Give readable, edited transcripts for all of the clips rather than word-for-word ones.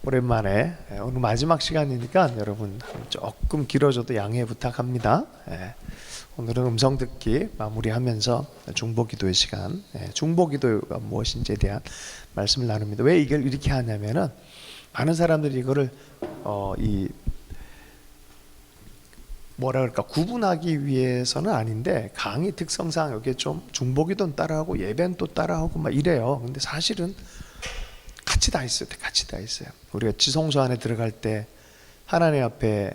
오랜만에 오늘 마지막 시간이니까 여러분 조금 길어져도 양해 부탁합니다. 오늘은 음성 듣기 마무리하면서 중보기도의 시간, 중보기도가 무엇인지에 대한 말씀을 나눕니다. 왜 이걸 이렇게 하냐면은 많은 사람들이 이거를 뭐라 그럴까 구분하기 위해서는 아닌데 강의 특성상 여기에 좀 중보기도는 따라하고 예배는 또 따라하고 막 이래요. 근데 사실은 같이 다 있어요. 같이 다 있어요. 우리가 지성소 안에 들어갈 때 하나님 앞에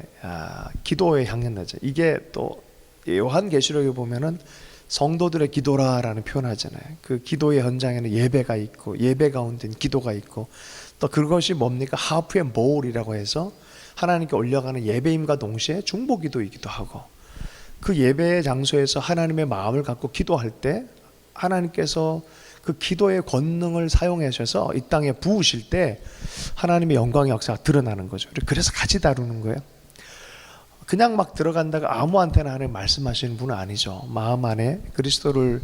기도의 향연나죠. 이게 또 요한계시록에 보면은 성도들의 기도라라는 표현하잖아요. 그 기도의 현장에는 예배가 있고 예배 가운데는 기도가 있고 또 그것이 뭡니까? 하프 앤 보울이라고 해서 하나님께 올려가는 예배임과 동시에 중보기도이기도 하고 그 예배의 장소에서 하나님의 마음을 갖고 기도할 때 하나님께서 그 기도의 권능을 사용하셔서 이 땅에 부으실 때 하나님의 영광의 역사가 드러나는 거죠. 그래서 같이 다루는 거예요. 그냥 막 들어간다가 아무한테나 하나님 말씀하시는 분은 아니죠. 마음 안에 그리스도를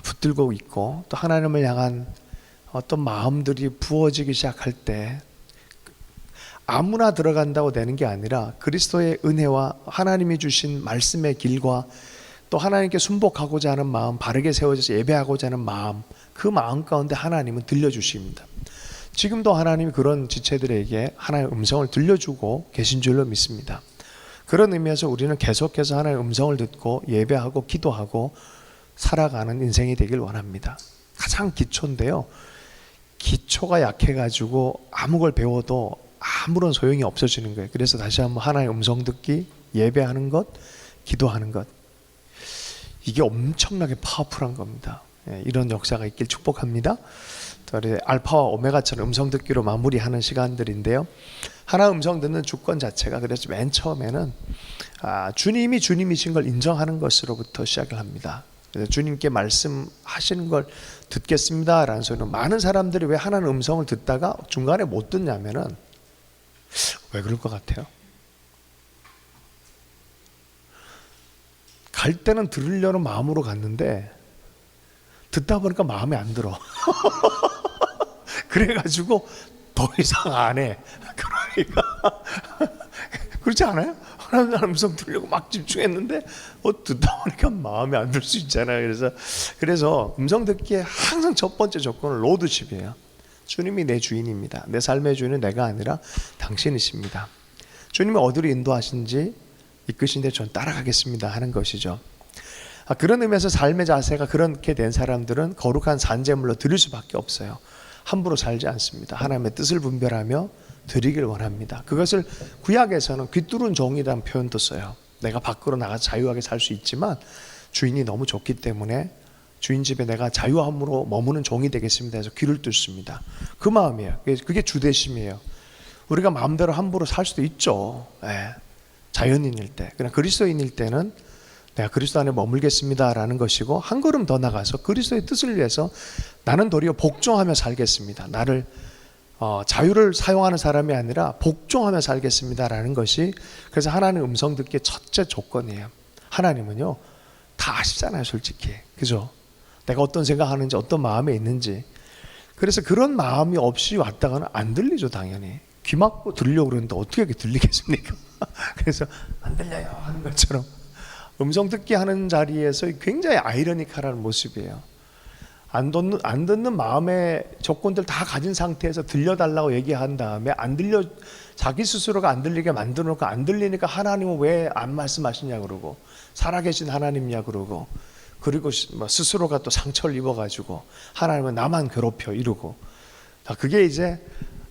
붙들고 있고 또 하나님을 향한 어떤 마음들이 부어지기 시작할 때 아무나 들어간다고 되는 게 아니라 그리스도의 은혜와 하나님이 주신 말씀의 길과 또 하나님께 순복하고자 하는 마음, 바르게 세워져서 예배하고자 하는 마음, 그 마음 가운데 하나님은 들려주십니다. 지금도 하나님이 그런 지체들에게 하나님의 음성을 들려주고 계신 줄로 믿습니다. 그런 의미에서 우리는 계속해서 하나님의 음성을 듣고 예배하고 기도하고 살아가는 인생이 되길 원합니다. 가장 기초인데요, 기초가 약해가지고 아무 걸 배워도 아무런 소용이 없어지는 거예요. 그래서 다시 한번 하나님의 음성 듣기, 예배하는 것, 기도하는 것, 이게 엄청나게 파워풀한 겁니다. 이런 역사가 있길 축복합니다. 알파와 오메가처럼 음성 듣기로 마무리하는 시간들인데요, 하나 음성 듣는 주권 자체가 그래서 맨 처음에는 주님이 주님이신 걸 인정하는 것으로부터 시작을 합니다. 그래서 주님께 말씀하시는 걸 듣겠습니다 라는 소리는, 많은 사람들이 왜 하나님 음성을 듣다가 중간에 못 듣냐면은 왜 그럴 것 같아요? 갈 때는 들으려는 마음으로 갔는데 듣다 보니까 마음에 안 들어. 그래가지고 더 이상 안 해. 그러니까 그렇지 않아요? 하나님 음성 들으려고 막 집중했는데 듣다 보니까 마음에 안 들 수 있잖아요. 그래서 음성 듣기에 항상 첫 번째 조건은 로드십이에요. 주님이 내 주인입니다. 내 삶의 주인은 내가 아니라 당신이십니다. 주님이 어디로 인도하신지 이끄신데 전 따라가겠습니다 하는 것이죠. 그런 의미에서 삶의 자세가 그렇게 된 사람들은 거룩한 산제물로 드릴 수밖에 없어요. 함부로 살지 않습니다. 하나님의 뜻을 분별하며 드리길 원합니다. 그것을 구약에서는 귀뚫은 종이라는 표현도 써요. 내가 밖으로 나가서 자유하게 살 수 있지만 주인이 너무 좋기 때문에 주인 집에 내가 자유함으로 머무는 종이 되겠습니다 해서 귀를 뚫습니다. 그 마음이에요. 그게 주대심이에요. 우리가 마음대로 함부로 살 수도 있죠. 자연인일 때. 그냥 그리스도인일 때는 내가 그리스도 안에 머물겠습니다 라는 것이고, 한 걸음 더 나가서 그리스도의 뜻을 위해서 나는 도리어 복종하며 살겠습니다. 나를 자유를 사용하는 사람이 아니라 복종하며 살겠습니다 라는 것이, 그래서 하나님 음성 듣기의 첫째 조건이에요. 하나님은요 다 아시잖아요, 솔직히. 그죠? 내가 어떤 생각하는지 어떤 마음에 있는지. 그래서 그런 마음이 없이 왔다가는 안 들리죠. 당연히 귀 막고 들으려고 그러는데 어떻게 들리겠습니까? 그래서 안 들려요 하는 것처럼 음성 듣기 하는 자리에서 굉장히 아이러니컬한 모습이에요. 안 듣는 마음의 조건들 다 가진 상태에서 들려달라고 얘기한 다음에 자기 스스로가 안 들리게 만들어 놓고 안 들리니까 하나님은 왜 안 말씀하시냐 그러고, 살아계신 하나님이냐 그러고, 그리고 스스로가 또 상처를 입어가지고 하나님은 나만 괴롭혀 이러고, 그게 이제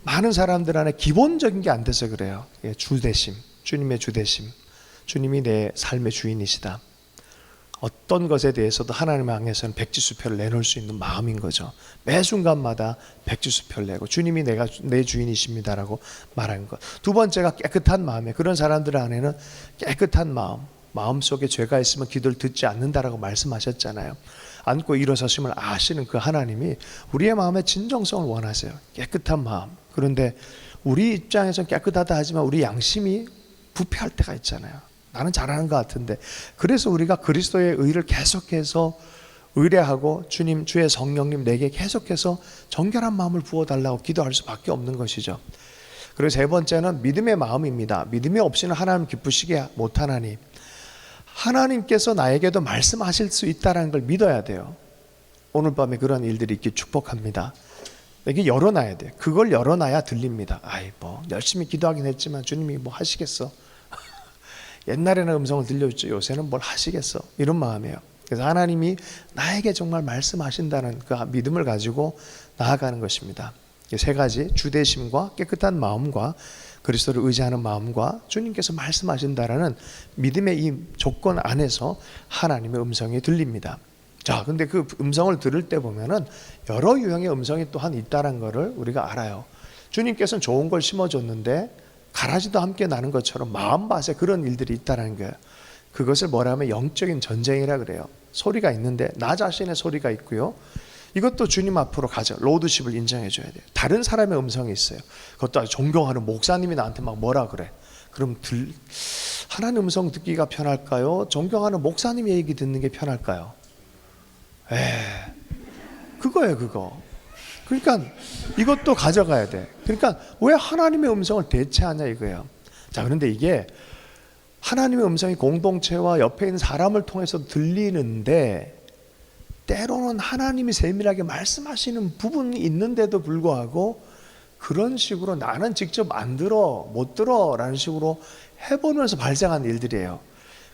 많은 사람들 안에 기본적인 게 안 돼서 그래요. 주대심, 주님의 주대심, 주님이 내 삶의 주인이시다. 어떤 것에 대해서도 하나님을 향해서는 백지수표를 내놓을 수 있는 마음인 거죠. 매 순간마다 백지수표를 내고 주님이 내 주인이십니다라고 말하는 것. 두 번째가 깨끗한 마음이에요. 그런 사람들 안에는 깨끗한 마음속에 죄가 있으면 기도를 듣지 않는다라고 말씀하셨잖아요. 앉고 일어서심을 아시는 그 하나님이 우리의 마음의 진정성을 원하세요. 깨끗한 마음. 그런데 우리 입장에서 깨끗하다 하지만 우리 양심이 부패할 때가 있잖아요. 나는 잘하는 것 같은데. 그래서 우리가 그리스도의 의를 계속해서 의뢰하고 주님, 주의 성령님 내게 계속해서 정결한 마음을 부어달라고 기도할 수밖에 없는 것이죠. 그리고 세 번째는 믿음의 마음입니다. 믿음이 없이는 하나님 기쁘시게 못하나니, 하나님께서 나에게도 말씀하실 수 있다는 걸 믿어야 돼요. 오늘 밤에 그런 일들이 있기 축복합니다. 이게 열어놔야 돼. 그걸 열어놔야 들립니다. 아이 뭐 열심히 기도하긴 했지만 주님이 뭐 하시겠어. 옛날에는 음성을 들려줬죠. 요새는 뭘 하시겠어. 이런 마음이에요. 그래서 하나님이 나에게 정말 말씀하신다는 그 믿음을 가지고 나아가는 것입니다. 세 가지, 주대심과 깨끗한 마음과 그리스도를 의지하는 마음과 주님께서 말씀하신다라는 믿음의 이 조건 안에서 하나님의 음성이 들립니다. 자, 근데 그 음성을 들을 때 보면은 여러 유형의 음성이 또한 있다는 것을 우리가 알아요. 주님께서는 좋은 걸 심어줬는데 가라지도 함께 나는 것처럼 마음밭에 그런 일들이 있다는 거예요. 그것을 뭐라 하면 영적인 전쟁이라 그래요. 소리가 있는데 나 자신의 소리가 있고요. 이것도 주님 앞으로 가죠. 로드십을 인정해 줘야 돼요. 다른 사람의 음성이 있어요. 그것도 아주 존경하는 목사님이 나한테 막 뭐라 그래. 그럼 하나님 음성 듣기가 편할까요? 존경하는 목사님의 얘기 듣는 게 편할까요? 그거예요, 그거. 그러니까 이것도 가져가야 돼. 그러니까 왜 하나님의 음성을 대체하냐 이거예요. 자, 그런데 이게 하나님의 음성이 공동체와 옆에 있는 사람을 통해서 들리는데 때로는 하나님이 세밀하게 말씀하시는 부분이 있는데도 불구하고 그런 식으로 나는 직접 안 들어, 못 들어 라는 식으로 해보면서 발생한 일들이에요.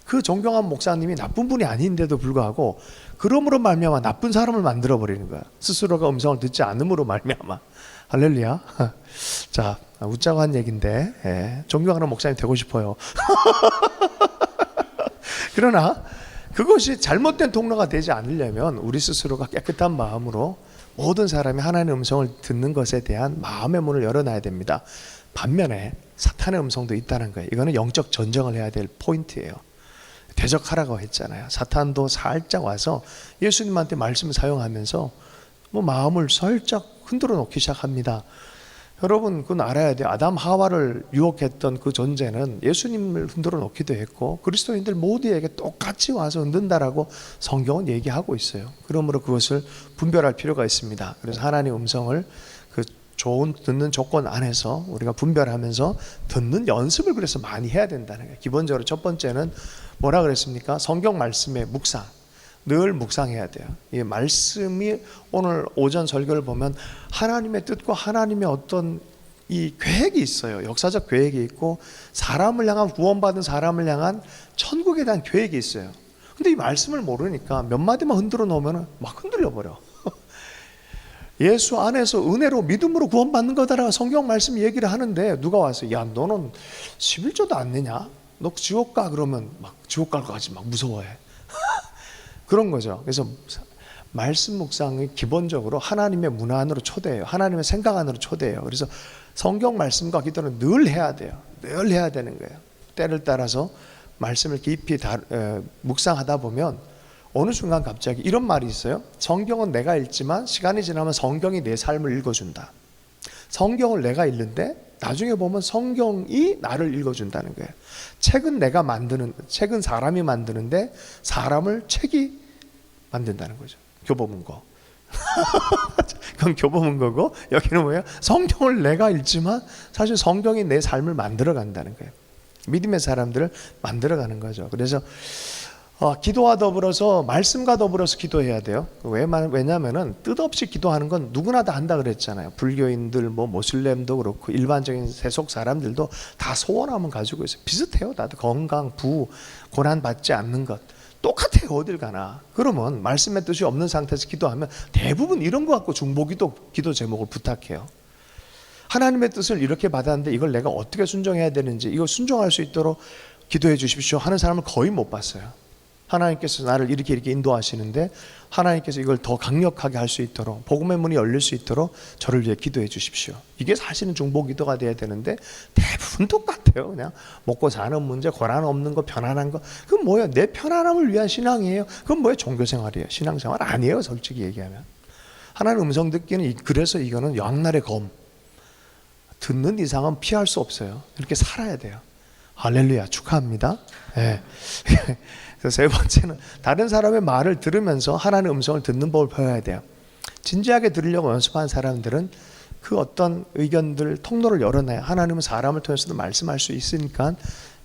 그 존경한 목사님이 나쁜 분이 아닌데도 불구하고 그러므로 말미암아 나쁜 사람을 만들어버리는 거야. 스스로가 음성을 듣지 않음으로 말미암아. 할렐루야. 자, 웃자고 한 얘기인데 존경하는 목사님 되고 싶어요. 그러나 그것이 잘못된 통로가 되지 않으려면 우리 스스로가 깨끗한 마음으로 모든 사람이 하나님의 음성을 듣는 것에 대한 마음의 문을 열어놔야 됩니다. 반면에 사탄의 음성도 있다는 거예요. 이거는 영적 전쟁을 해야 될 포인트예요. 대적하라고 했잖아요. 사탄도 살짝 와서 예수님한테 말씀을 사용하면서 뭐 마음을 살짝 흔들어 놓기 시작합니다. 여러분 그건 알아야 돼요. 아담 하와를 유혹했던 그 존재는 예수님을 흔들어 놓기도 했고 그리스도인들 모두에게 똑같이 와서 흔든다라고 성경은 얘기하고 있어요. 그러므로 그것을 분별할 필요가 있습니다. 그래서 하나님의 음성을 그 좋은 듣는 조건 안에서 우리가 분별하면서 듣는 연습을 그래서 많이 해야 된다는 거예요. 기본적으로 첫 번째는 뭐라 그랬습니까? 성경 말씀의 묵상. 늘 묵상해야 돼요. 이 말씀이 오늘 오전 설교를 보면 하나님의 뜻과 하나님의 어떤 이 계획이 있어요. 역사적 계획이 있고 사람을 향한 구원받은 사람을 향한 천국에 대한 계획이 있어요. 근데 이 말씀을 모르니까 몇 마디만 흔들어 놓으면 막 흔들려 버려. 예수 안에서 은혜로 믿음으로 구원받는 거다라고 성경 말씀 얘기를 하는데 누가 와서 야 너는 11조도 안 내냐? 너 지옥 가 그러면 막 지옥 갈 것 같이 막 무서워해. 그런 거죠. 그래서 말씀 묵상이 기본적으로 하나님의 문화 안으로 초대해요. 하나님의 생각 안으로 초대해요. 그래서 성경 말씀과 기도는 늘 해야 돼요. 늘 해야 되는 거예요. 때를 따라서 말씀을 깊이 묵상하다 보면 어느 순간 갑자기 이런 말이 있어요. 성경은 내가 읽지만 시간이 지나면 성경이 내 삶을 읽어준다. 성경을 내가 읽는데 나중에 보면 성경이 나를 읽어준다는 거예요. 책은 사람이 만드는데 사람을 책이 만든다는 거죠. 교보문고. 그건 교보문고고 여기는 뭐예요? 성경을 내가 읽지만 사실 성경이 내 삶을 만들어 간다는 거예요. 믿음의 사람들을 만들어 가는 거죠. 그래서 기도와 더불어서 말씀과 더불어서 기도해야 돼요. 왜냐하면 뜻없이 기도하는 건 누구나 다 한다 그랬잖아요. 불교인들, 뭐 모슬렘도 그렇고 일반적인 세속 사람들도 다 소원함을 가지고 있어요. 비슷해요. 다들 건강, 부, 고난 받지 않는 것 똑같아요. 어딜 가나. 그러면 말씀의 뜻이 없는 상태에서 기도하면 대부분 이런 거 갖고 중보기도 기도 제목을 부탁해요. 하나님의 뜻을 이렇게 받았는데 이걸 내가 어떻게 순종해야 되는지 이거 순종할 수 있도록 기도해 주십시오 하는 사람을 거의 못 봤어요. 하나님께서 나를 이렇게 인도하시는데 하나님께서 이걸 더 강력하게 할 수 있도록 복음의 문이 열릴 수 있도록 저를 위해 기도해 주십시오. 이게 사실은 중보기도가 돼야 되는데 대부분 똑같아요. 그냥 먹고 사는 문제, 고난 없는 거, 편안한 거. 그건 뭐예요? 내 편안함을 위한 신앙이에요. 그건 뭐예요? 종교생활이에요. 신앙생활 아니에요. 솔직히 얘기하면. 하나님 음성 듣기는 그래서 이거는 양날의 검. 듣는 이상은 피할 수 없어요. 이렇게 살아야 돼요. 할렐루야, 축하합니다. 네. 그래서 세 번째는 다른 사람의 말을 들으면서 하나님의 음성을 듣는 법을 배워야 돼요. 진지하게 들으려고 연습한 사람들은 그 어떤 의견들 통로를 열어놔야 하나님은 사람을 통해서도 말씀할 수 있으니까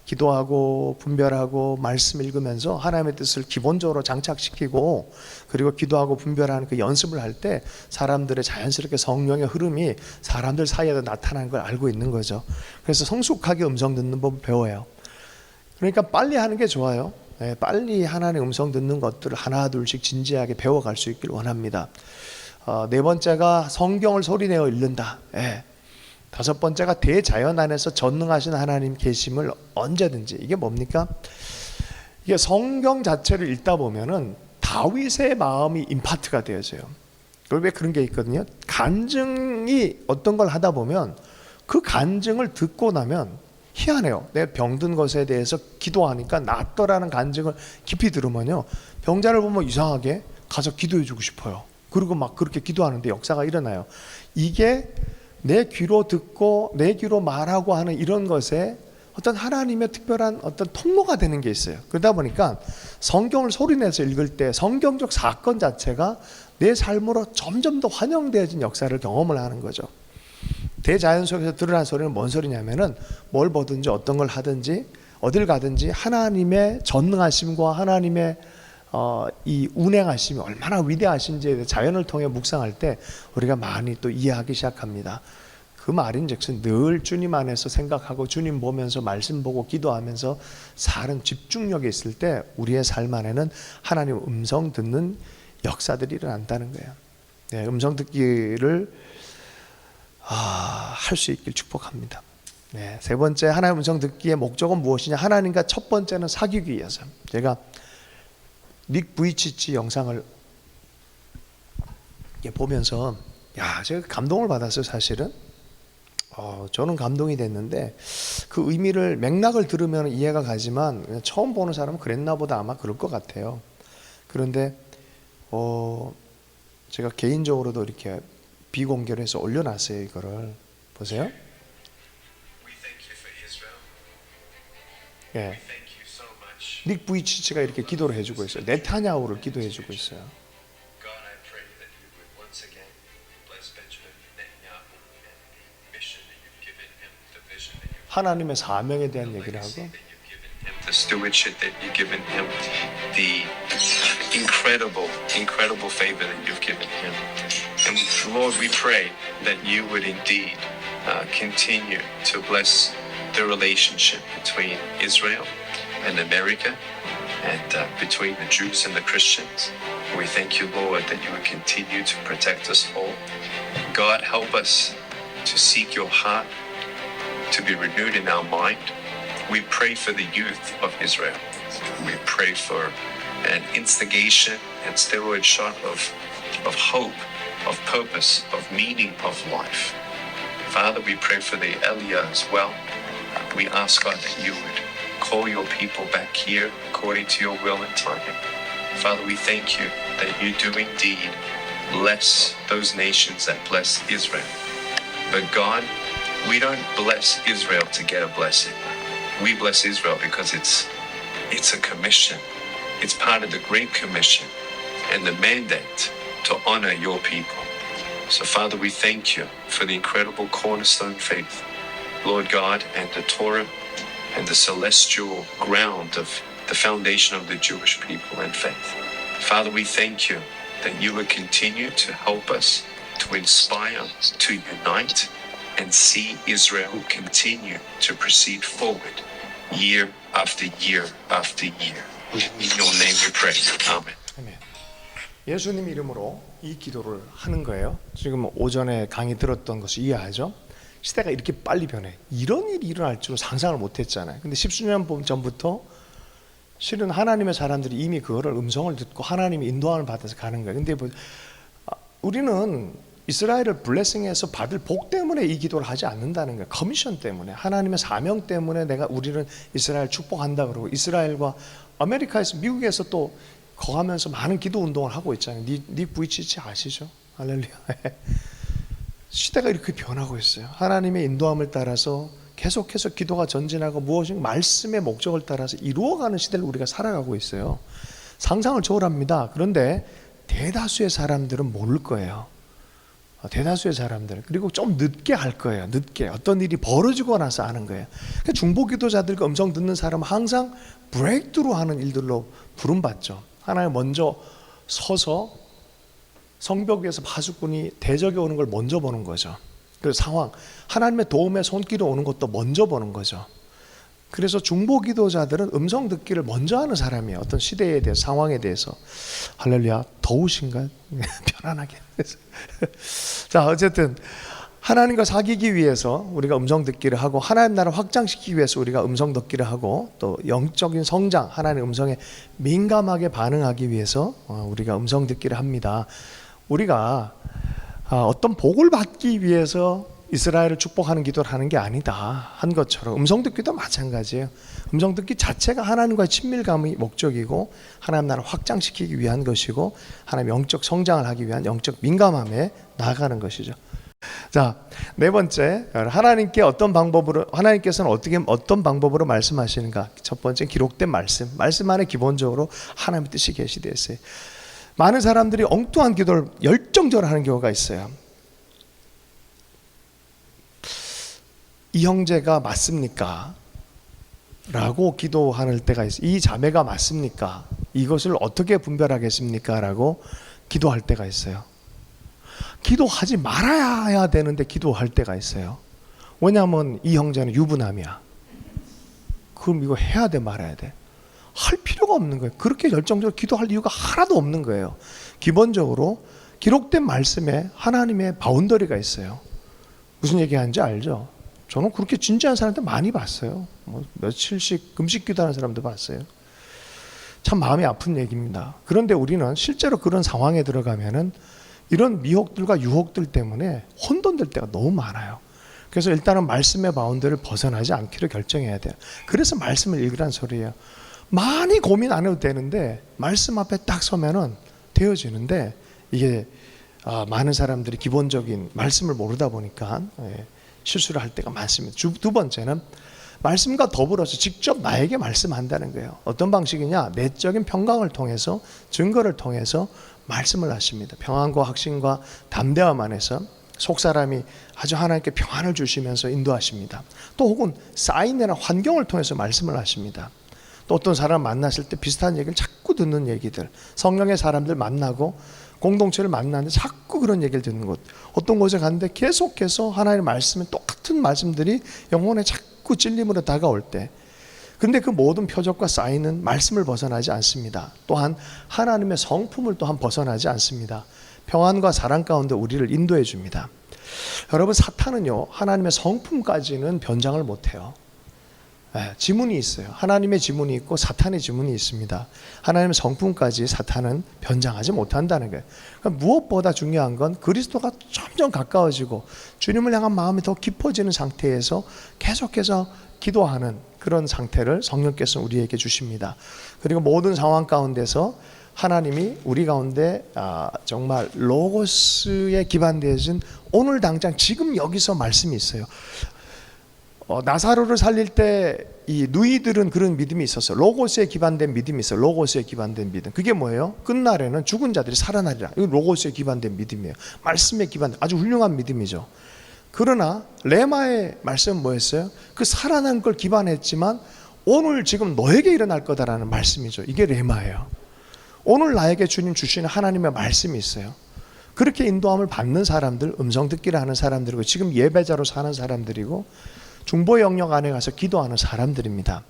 기도하고 분별하고 말씀 읽으면서 하나님의 뜻을 기본적으로 장착시키고, 그리고 기도하고 분별하는 그 연습을 할 때 사람들의 자연스럽게 성령의 흐름이 사람들 사이에도 나타나는 걸 알고 있는 거죠. 그래서 성숙하게 음성 듣는 법을 배워요. 그러니까 빨리 하는 게 좋아요. 빨리 하나님의 음성 듣는 것들을 하나 둘씩 진지하게 배워갈 수 있길 원합니다. 네 번째가 성경을 소리내어 읽는다. 다섯 번째가 대자연 안에서 전능하신 하나님 계심을 언제든지. 이게 뭡니까? 이게 성경 자체를 읽다 보면은 다윗의 마음이 임파트가 되어져요. 왜 그런 게 있거든요. 간증이 어떤 걸 하다 보면 그 간증을 듣고 나면 희한해요. 내가 병든 것에 대해서 기도하니까 낫더라는 간증을 깊이 들으면요, 병자를 보면 이상하게 가서 기도해 주고 싶어요. 그리고 막 그렇게 기도하는데 역사가 일어나요. 이게 내 귀로 듣고 내 귀로 말하고 하는 이런 것에 어떤 하나님의 특별한 어떤 통로가 되는 게 있어요. 그러다 보니까 성경을 소리내서 읽을 때 성경적 사건 자체가 내 삶으로 점점 더 환영되어진 역사를 경험을 하는 거죠. 대자연 속에서 드러난 소리는 뭔 소리냐면은 뭘 보든지 어떤 걸 하든지 어딜 가든지 하나님의 전능하심과 하나님의 이 운행하심이 얼마나 위대하신지에 대해 자연을 통해 묵상할 때 우리가 많이 또 이해하기 시작합니다. 그 말인즉슨 늘 주님 안에서 생각하고 주님 보면서 말씀 보고 기도하면서 사는 집중력이 있을 때 우리의 삶 안에는 하나님 음성 듣는 역사들이 일어난다는 거예요. 네, 음성 듣기를 할 수 있길 축복합니다. 네, 세 번째 하나님 음성 듣기의 목적은 무엇이냐? 하나님과 첫 번째는 사귀기 위해서. 제가 닉 부이치치 영상을 보면서 제가 감동을 받았어요. 사실은 저는 감동이 됐는데 그 의미를 맥락을 들으면 이해가 가지만 처음 보는 사람은 그랬나 보다 아마 그럴 것 같아요. 그런데 제가 개인적으로도 이렇게 비공개로 해서 올려놨어요. 이거를 보세요. 예. 닉 부이치치가 이렇게 기도를 해주고 있어요. 네타냐후를 기도해주고 있어요. 하나님의 사명에 대한 얘기를 하고, the stewardship that you've given him, the incredible favor that you've given him. And Lord, we pray that you would indeed continue to bless the relationship between Israel and America, and between the Jews and the Christians. We thank you, Lord, that you would continue to protect us all. God, help us to seek your heart, to be renewed in our mind. We pray for the youth of Israel. We pray for an instigation and steroid shot of hope, of purpose, of meaning of life. Father, we pray for the Aliyah as well. We ask, God, that you would call your people back here according to your will and timing. Father, we thank you that you do indeed bless those nations that bless Israel. But God, we don't bless Israel to get a blessing. We bless Israel because it's a commission. It's part of the Great Commission and the mandate to honor your people. So Father, we thank you for the incredible cornerstone faith, Lord God, and the Torah and the celestial ground of the foundation of the Jewish people and faith. Father, we thank you that you will continue to help us, to inspire, to unite, and see Israel continue to proceed forward year after year after year. In your name we pray. Amen. 아멘. 예수님 이름으로 이 기도를 하는 거예요. 지금 오전에 강의 들었던 것을 이해하죠? 시대가 이렇게 빨리 변해. 이런 일이 일어날 줄은 상상을 못했잖아요. 근데 십수년 전부터 실은 하나님의 사람들이 이미 그거를 음성을 듣고 하나님의 인도함을 받아서 가는 거예요. 근데 우리는 이스라엘을 블레싱해서 받을 복 때문에 이 기도를 하지 않는다는 거예요. 커미션 때문에, 하나님의 사명 때문에 우리는 이스라엘 축복한다 그러고, 이스라엘과 아메리카에서, 미국에서 또 거하면서 많은 기도 운동을 하고 있잖아요. 닉 부이치치 아시죠? 할렐루야. 시대가 이렇게 변하고 있어요. 하나님의 인도함을 따라서 계속해서 기도가 전진하고 무엇인가 말씀의 목적을 따라서 이루어가는 시대를 우리가 살아가고 있어요. 상상을 초월합니다. 그런데 대다수의 사람들은 모를 거예요. 대다수의 사람들. 그리고 좀 늦게 할 거예요. 늦게 어떤 일이 벌어지고 나서 아는 거예요. 그러니까 중보기도자들과 음성 듣는 사람은 항상 브레이크트루 하는 일들로 부름받죠. 하나님 먼저 서서 성벽 위에서 파수꾼이 대적에 오는 걸 먼저 보는 거죠. 그 상황, 하나님의 도움의 손길이 오는 것도 먼저 보는 거죠. 그래서 중보기도자들은 음성 듣기를 먼저 하는 사람이에요. 어떤 시대에 대해서, 상황에 대해서. 할렐루야. 더우신가요? 편안하게. 자, 어쨌든 하나님과 사귀기 위해서 우리가 음성 듣기를 하고, 하나님 나라를 확장시키기 위해서 우리가 음성 듣기를 하고, 또 영적인 성장, 하나님의 음성에 민감하게 반응하기 위해서 우리가 음성 듣기를 합니다. 우리가 어떤 복을 받기 위해서 이스라엘을 축복하는 기도를 하는 게 아니다 한 것처럼 음성 듣기도 마찬가지예요. 음성 듣기 자체가 하나님과의 친밀감이 목적이고, 하나님 나라를 확장시키기 위한 것이고, 하나님 영적 성장을 하기 위한 영적 민감함에 나아가는 것이죠. 자, 네 번째, 하나님께 어떤 방법으로, 하나님께서는 어떤 방법으로 말씀하시는가. 첫 번째, 기록된 말씀 안에 기본적으로 하나님의 뜻이 계시되어 있어요. 많은 사람들이 엉뚱한 기도를 열정적으로 하는 경우가 있어요. 이 형제가 맞습니까? 라고 기도할 때가 있어요. 이 자매가 맞습니까? 이것을 어떻게 분별하겠습니까? 라고 기도할 때가 있어요. 기도하지 말아야 되는데 기도할 때가 있어요. 왜냐하면 이 형제는 유부남이야. 그럼 이거 해야 돼, 말아야 돼? 할 필요가 없는 거예요. 그렇게 열정적으로 기도할 이유가 하나도 없는 거예요. 기본적으로 기록된 말씀에 하나님의 바운더리가 있어요. 무슨 얘기하는지 알죠? 저는 그렇게 진지한 사람들 많이 봤어요. 며칠씩 금식 기도하는 사람도 봤어요. 참 마음이 아픈 얘기입니다. 그런데 우리는 실제로 그런 상황에 들어가면은 이런 미혹들과 유혹들 때문에 혼돈될 때가 너무 많아요. 그래서 일단은 말씀의 바운드를 벗어나지 않기로 결정해야 돼요. 그래서 말씀을 읽으란 소리예요. 많이 고민 안 해도 되는데 말씀 앞에 딱 서면은 되어지는데, 이게 많은 사람들이 기본적인 말씀을 모르다 보니까 실수를 할 때가 많습니다. 두 번째는 말씀과 더불어서 직접 나에게 말씀한다는 거예요. 어떤 방식이냐? 내적인 평강을 통해서, 증거를 통해서 말씀을 하십니다. 평안과 확신과 담대함 안에서 속사람이 아주 하나님께 평안을 주시면서 인도하십니다. 또 혹은 사인이나 환경을 통해서 말씀을 하십니다. 또 어떤 사람 만났을 때 비슷한 얘기를 자꾸 듣는 얘기들, 성령의 사람들 만나고 공동체를 만나는데 자꾸 그런 얘기를 듣는 것, 어떤 곳에 갔는데 계속해서 하나님의 말씀에 똑같은 말씀들이 영혼에 자꾸 찔림으로 다가올 때, 근데 그 모든 표적과 사인은 말씀을 벗어나지 않습니다. 또한 하나님의 성품을 또한 벗어나지 않습니다. 평안과 사랑 가운데 우리를 인도해 줍니다. 여러분, 사탄은요, 하나님의 성품까지는 변장을 못해요. 지문이 있어요. 하나님의 지문이 있고 사탄의 지문이 있습니다. 하나님의 성품까지 사탄은 변장하지 못한다는 거예요. 그러니까 무엇보다 중요한 건 그리스도가 점점 가까워지고 주님을 향한 마음이 더 깊어지는 상태에서 계속해서 기도하는 그런 상태를 성령께서 우리에게 주십니다. 그리고 모든 상황 가운데서 하나님이 우리 가운데 정말 로고스에 기반되어진 오늘 당장 지금 여기서 말씀이 있어요. 나사로를 살릴 때 이 누이들은 그런 믿음이 있었어요. 로고스에 기반된 믿음이 있어요. 로고스에 기반된 믿음. 그게 뭐예요? 끝날에는 죽은 자들이 살아나리라. 이거 로고스에 기반된 믿음이에요. 말씀에 기반된 아주 훌륭한 믿음이죠. 그러나 레마의 말씀은 뭐였어요? 그 살아난 걸 기반했지만 오늘 지금 너에게 일어날 거다라는 말씀이죠. 이게 레마예요. 오늘 나에게 주님 주시는 하나님의 말씀이 있어요. 그렇게 인도함을 받는 사람들, 음성 듣기를 하는 사람들이고 지금 예배자로 사는 사람들이고 중보 영역 안에 가서 기도하는 사람들입니다.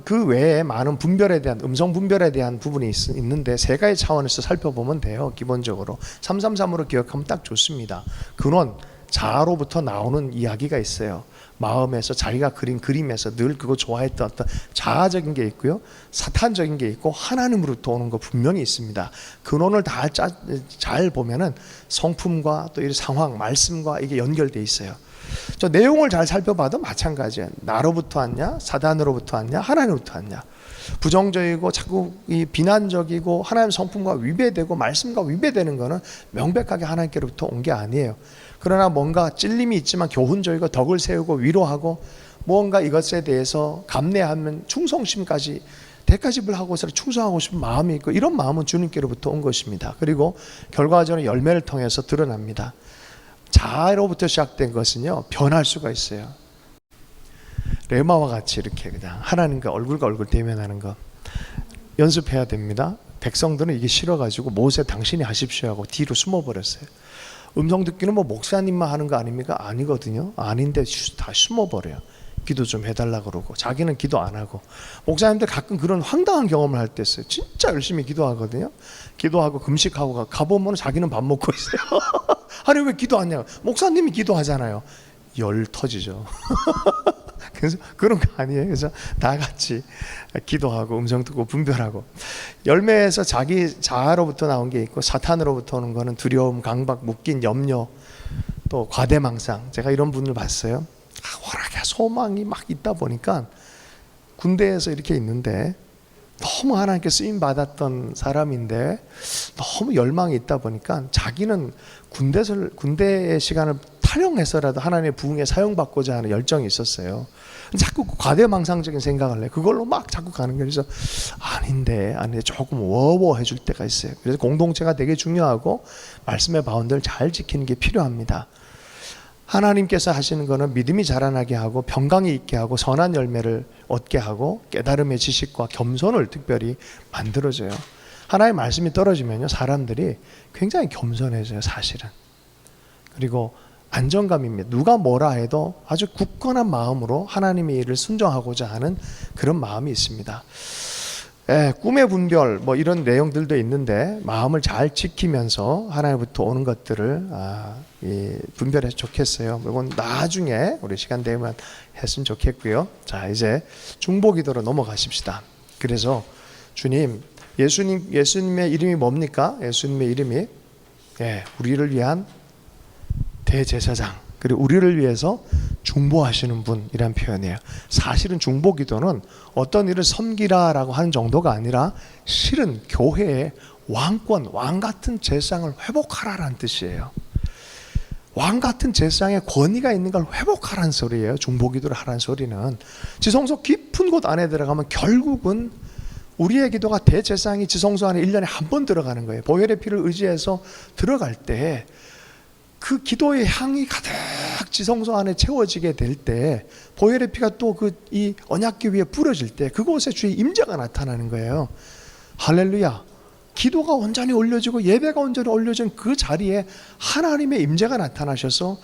그 외에 많은 분별에 대한, 음성 분별에 대한 부분이 있는데 세 가지 차원에서 살펴보면 돼요. 기본적으로 333으로 기억하면 딱 좋습니다. 근원, 자아로부터 나오는 이야기가 있어요. 마음에서 자기가 그린 그림에서 늘 그거 좋아했던 어떤 자아적인 게 있고요, 사탄적인 게 있고 하나님으로부터 오는 거 분명히 있습니다. 근원을 다 잘 보면은 성품과 또 이 상황, 말씀과 이게 연결돼 있어요. 저 내용을 잘 살펴봐도 마찬가지예요. 나로부터 왔냐, 사단으로부터 왔냐, 하나님으로부터 왔냐. 부정적이고 자꾸 이 비난적이고 하나님 성품과 위배되고 말씀과 위배되는 거는 명백하게 하나님께로부터 온 게 아니에요. 그러나 뭔가 찔림이 있지만 교훈적이고 덕을 세우고 위로하고 무언가 이것에 대해서 감내하면 충성심까지 대가집을 하고서 충성하고 싶은 마음이 있고, 이런 마음은 주님께로부터 온 것입니다. 그리고 결과적으로 열매를 통해서 드러납니다. 자아로부터 시작된 것은요, 변할 수가 있어요. 레마와 같이 이렇게 그냥 하나님과 얼굴과 얼굴 대면하는 거 연습해야 됩니다. 백성들은 이게 싫어가지고 모세 당신이 하십시오 하고 뒤로 숨어버렸어요. 음성 듣기는 뭐 목사님만 하는 거 아닙니까? 아니거든요. 아닌데 다 숨어버려요. 기도 좀 해달라 그러고 자기는 기도 안 하고. 목사님들 가끔 그런 황당한 경험을 할 때 있어요. 진짜 열심히 기도하거든요. 기도하고 금식하고 가보면 자기는 밥 먹고 있어요. 아니 왜 기도 안 하냐고. 목사님이 기도하잖아요. 열 터지죠. 그래서 그런 거 아니에요. 그래서 다 같이 기도하고 음성 듣고 분별하고. 열매에서 자기 자아로부터 나온 게 있고, 사탄으로부터 오는 거는 두려움, 강박, 묶인 염려, 또 과대망상. 제가 이런 분을 봤어요. 워낙에 소망이 막 있다 보니까 군대에서 이렇게 있는데 너무 하나님께 쓰임 받았던 사람인데 너무 열망이 있다 보니까 자기는 군대의 시간을 탈영해서라도 하나님의 부흥에 사용받고자 하는 열정이 있었어요. 자꾸 과대망상적인 생각을 해. 그걸로 막 자꾸 가는 거예요. 그래서 아닌데 조금 워워해줄 때가 있어요. 그래서 공동체가 되게 중요하고 말씀의 바운드를 잘 지키는 게 필요합니다. 하나님께서 하시는 거는 믿음이 자라나게 하고 평강이 있게 하고 선한 열매를 얻게 하고 깨달음의 지식과 겸손을 특별히 만들어줘요. 하나님의 말씀이 떨어지면요, 사람들이 굉장히 겸손해져요, 사실은. 그리고 안정감입니다. 누가 뭐라 해도 아주 굳건한 마음으로 하나님의 일을 순종하고자 하는 그런 마음이 있습니다. 꿈의 분별 뭐 이런 내용들도 있는데 마음을 잘 지키면서 하나님부터 오는 것들을 분별해서 좋겠어요. 이건 나중에 우리 시간 되면 했으면 좋겠고요. 자, 이제 중보기도로 넘어가십시다. 그래서 주님, 예수님의 이름이 뭡니까? 예수님의 이름이 우리를 위한 대제사장, 그리고 우리를 위해서 중보하시는 분이란 표현이에요. 사실은 중보기도는 어떤 일을 섬기라라고 하는 정도가 아니라 실은 교회의 왕권, 왕같은 제사장을 회복하라라는 뜻이에요. 왕같은 제사장의 권위가 있는 걸 회복하라는 소리예요. 중보기도를 하라는 소리는. 지성소 깊은 곳 안에 들어가면 결국은 우리의 기도가 대제사장이 지성소 안에 1년에 한 번 들어가는 거예요. 보혈의 피를 의지해서 들어갈 때 그 기도의 향이 가득 지성소 안에 채워지게 될 때, 보혈의 피가 또 이 언약궤 위에 뿌려질 때 그곳에 주의 임재가 나타나는 거예요. 할렐루야. 기도가 온전히 올려지고 예배가 온전히 올려진 그 자리에 하나님의 임재가 나타나셔서,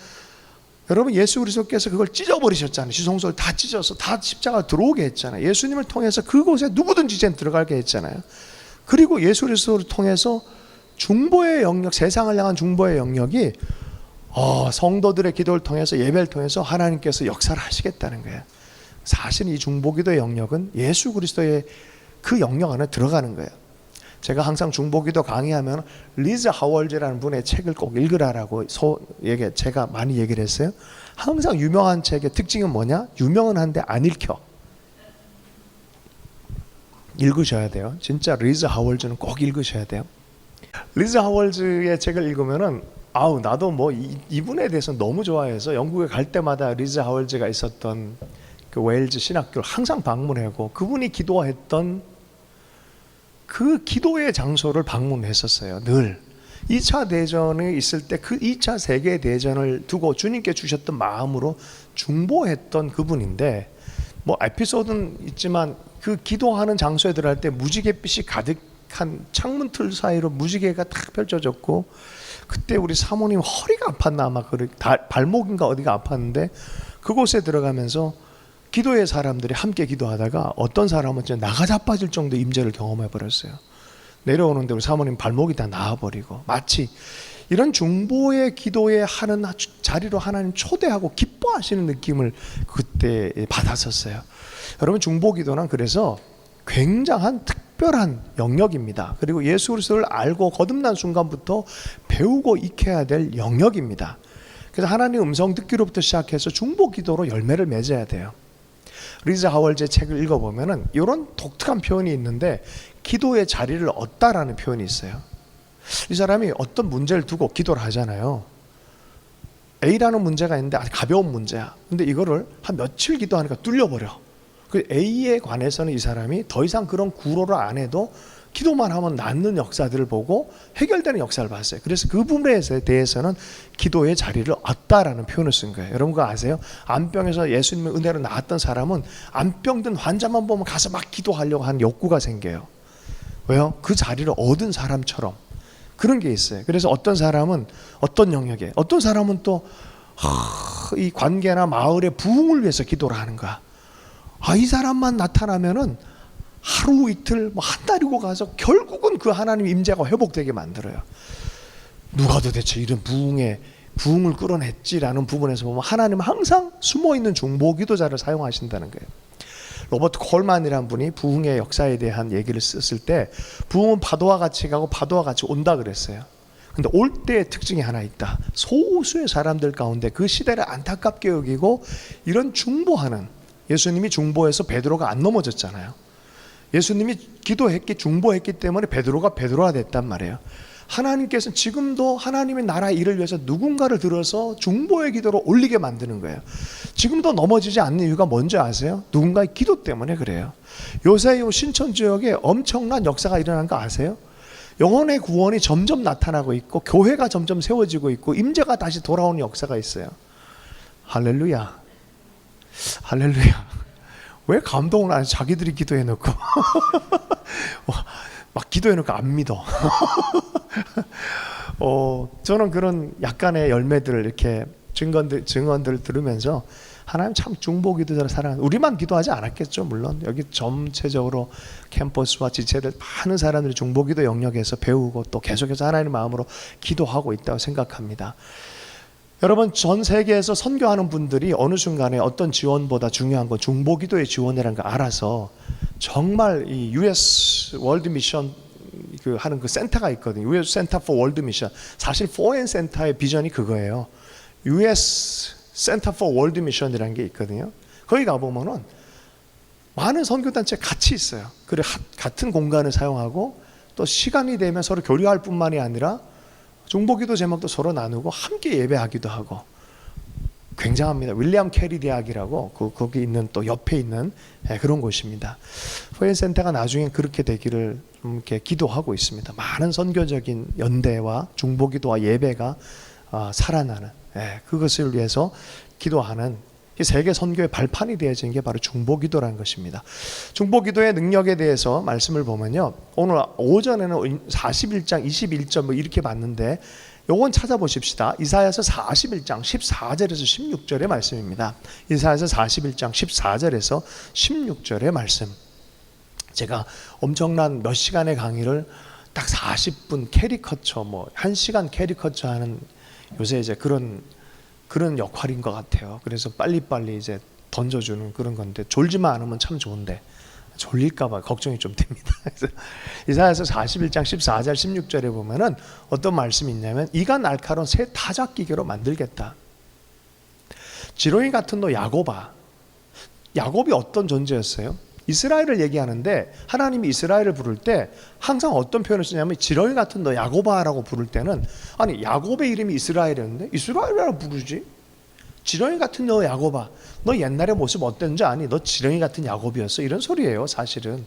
여러분 예수 그리스도께서 그걸 찢어버리셨잖아요. 지성소를 다 찢어서 다 십자가 들어오게 했잖아요. 예수님을 통해서 그곳에 누구든지 이제 들어가게 했잖아요. 그리고 예수 그리스도를 통해서 중보의 영역, 세상을 향한 중보의 영역이 성도들의 기도를 통해서, 예배를 통해서 하나님께서 역사를 하시겠다는 거예요. 사실 이 중보기도의 영역은 예수 그리스도의 그 영역 안에 들어가는 거예요. 제가 항상 중보기도 강의하면 리즈 하월즈라는 분의 책을 꼭 읽으라라고 제가 많이 얘기를 했어요. 항상 유명한 책의 특징은 뭐냐? 유명은 한데 안 읽혀. 읽으셔야 돼요. 진짜 리즈 하월즈는 꼭 읽으셔야 돼요. 리즈 하월즈의 책을 읽으면은 나도 뭐 이분에 대해서 너무 좋아해서 영국에 갈 때마다 리즈 하월즈가 있었던 그 웨일즈 신학교를 항상 방문하고 그분이 기도했던 그 기도의 장소를 방문했었어요. 늘 2차 대전이 있을 때 그 2차 세계 대전을 두고 주님께 주셨던 마음으로 중보했던 그분인데, 뭐 에피소드는 있지만 그 기도하는 장소에 들어갈 때 무지갯빛이 가득한 창문 틀 사이로 무지개가 탁 펼쳐졌고, 그때 우리 사모님 허리가 아팠나, 아마 발목인가 어디가 아팠는데 그곳에 들어가면서 기도의 사람들이 함께 기도하다가 어떤 사람은 진짜 나가 자빠질 정도 임재를 경험해 버렸어요. 내려오는데 우리 사모님 발목이 다 나아버리고, 마치 이런 중보의 기도에 하는 자리로 하나님 초대하고 기뻐하시는 느낌을 그때 받았었어요. 여러분, 중보기도는 그래서 굉장한 특별한 영역입니다. 그리고 예수 그리스도를 알고 거듭난 순간부터 배우고 익혀야 될 영역입니다. 그래서 하나님 음성 듣기로부터 시작해서 중보기도로 열매를 맺어야 돼요. 리즈 하월즈의 책을 읽어보면은 이런 독특한 표현이 있는데, 기도의 자리를 얻다라는 표현이 있어요. 이 사람이 어떤 문제를 두고 기도를 하잖아요. A라는 문제가 있는데 아주 가벼운 문제야. 근데 이거를 한 며칠 기도하니까 뚫려버려. 그 A에 관해서는 이 사람이 더 이상 그런 구로를 안 해도 기도만 하면 낫는 역사들을 보고 해결되는 역사를 봤어요. 그래서 그 부분에 대해서는 기도의 자리를 얻다라는 표현을 쓴 거예요. 여러분 그거 아세요? 암병에서 예수님의 은혜로 나았던 사람은 암병든 환자만 보면 가서 막 기도하려고 하는 욕구가 생겨요. 왜요? 그 자리를 얻은 사람처럼 그런 게 있어요. 그래서 어떤 사람은 어떤 영역에, 어떤 사람은 또 이 관계나 마을의 부흥을 위해서 기도를 하는 거야. 이 사람만 나타나면은 하루 이틀 뭐 한 달이고 가서 결국은 그 하나님의 임재가 회복되게 만들어요. 누가 도대체 이런 부흥을 끌어냈지라는 부분에서 보면 하나님은 항상 숨어있는 중보기도자를 사용하신다는 거예요. 로버트 콜만이라는 분이 부흥의 역사에 대한 얘기를 썼을 때 부흥은 파도와 같이 가고 파도와 같이 온다 그랬어요. 근데 올 때의 특징이 하나 있다. 소수의 사람들 가운데 그 시대를 안타깝게 여기고 이런 중보하는, 예수님이 중보해서 베드로가 안 넘어졌잖아요. 예수님이 기도했기, 중보했기 때문에 베드로가 됐단 말이에요. 하나님께서는 지금도 하나님의 나라의 일을 위해서 누군가를 들어서 중보의 기도로 올리게 만드는 거예요. 지금도 넘어지지 않는 이유가 뭔지 아세요? 누군가의 기도 때문에 그래요. 요새 이 신천 지역에 엄청난 역사가 일어난 거 아세요? 영혼의 구원이 점점 나타나고 있고 교회가 점점 세워지고 있고 임재가 다시 돌아오는 역사가 있어요. 할렐루야. 할렐루야. 왜 감동을 안 해서 자기들이 기도해놓고 막 기도해놓고 안 믿어. 저는 그런 약간의 열매들을 이렇게 증언들을 들으면서 하나님 참 중보기도자를 사랑하는, 우리만 기도하지 않았겠죠. 물론 여기 전체적으로 캠퍼스와 지체들 많은 사람들이 중보기도 영역에서 배우고 또 계속해서 하나님의 마음으로 기도하고 있다고 생각합니다. 여러분 전 세계에서 선교하는 분들이 어느 순간에 어떤 지원보다 중요한 건 중보기도의 지원이라는 걸 알아서 정말 이 US 월드 미션 하는 그 센터가 있거든요. US Center for World Mission. 사실 포엔 센터의 비전이 그거예요. US Center for World Mission이라는 게 있거든요. 거기 가보면은 많은 선교단체 같이 있어요. 그래 같은 공간을 사용하고 또 시간이 되면 서로 교류할 뿐만이 아니라 중보기도 제목도 서로 나누고 함께 예배하기도 하고 굉장합니다. 윌리엄 캐리 대학이라고 거기 있는 또 옆에 있는 그런 곳입니다. 포엔 센터가 나중에 그렇게 되기를 이렇게 기도하고 있습니다. 많은 선교적인 연대와 중보기도와 예배가 살아나는 그것을 위해서 기도하는 세계 선교의 발판이 되어진 게 바로 중보기도라는 것입니다. 중보기도의 능력에 대해서 말씀을 보면요, 오늘 오전에는 41장 21절 뭐 이렇게 봤는데 요건 찾아보십시다. 이사야서 41장 14절에서 16절의 말씀입니다. 이사야서 41장 14절에서 16절의 말씀. 제가 엄청난 몇 시간의 강의를 딱 40분 캐리커처 뭐 1시간 캐리커처 하는 요새 이제 그런 역할인 것 같아요. 그래서 빨리빨리 이제 던져주는 그런 건데 졸지만 않으면 참 좋은데 졸릴까봐 걱정이 좀 됩니다. 그래서 이사야서 41장 14절 16절에 보면은 어떤 말씀이 있냐면 이가 날카로운 새 타작기계로 만들겠다. 지렁이 같은 너 야곱아. 야곱이 어떤 존재였어요? 이스라엘을 얘기하는데 하나님이 이스라엘을 부를 때 항상 어떤 표현을 쓰냐면 지렁이 같은 너 야곱아라고 부를 때는 아니 야곱의 이름이 이스라엘이었는데 이스라엘이라고 부르지? 지렁이 같은 너 야곱아, 너 옛날의 모습 어땠는지 아니? 너 지렁이 같은 야곱이었어. 이런 소리예요. 사실은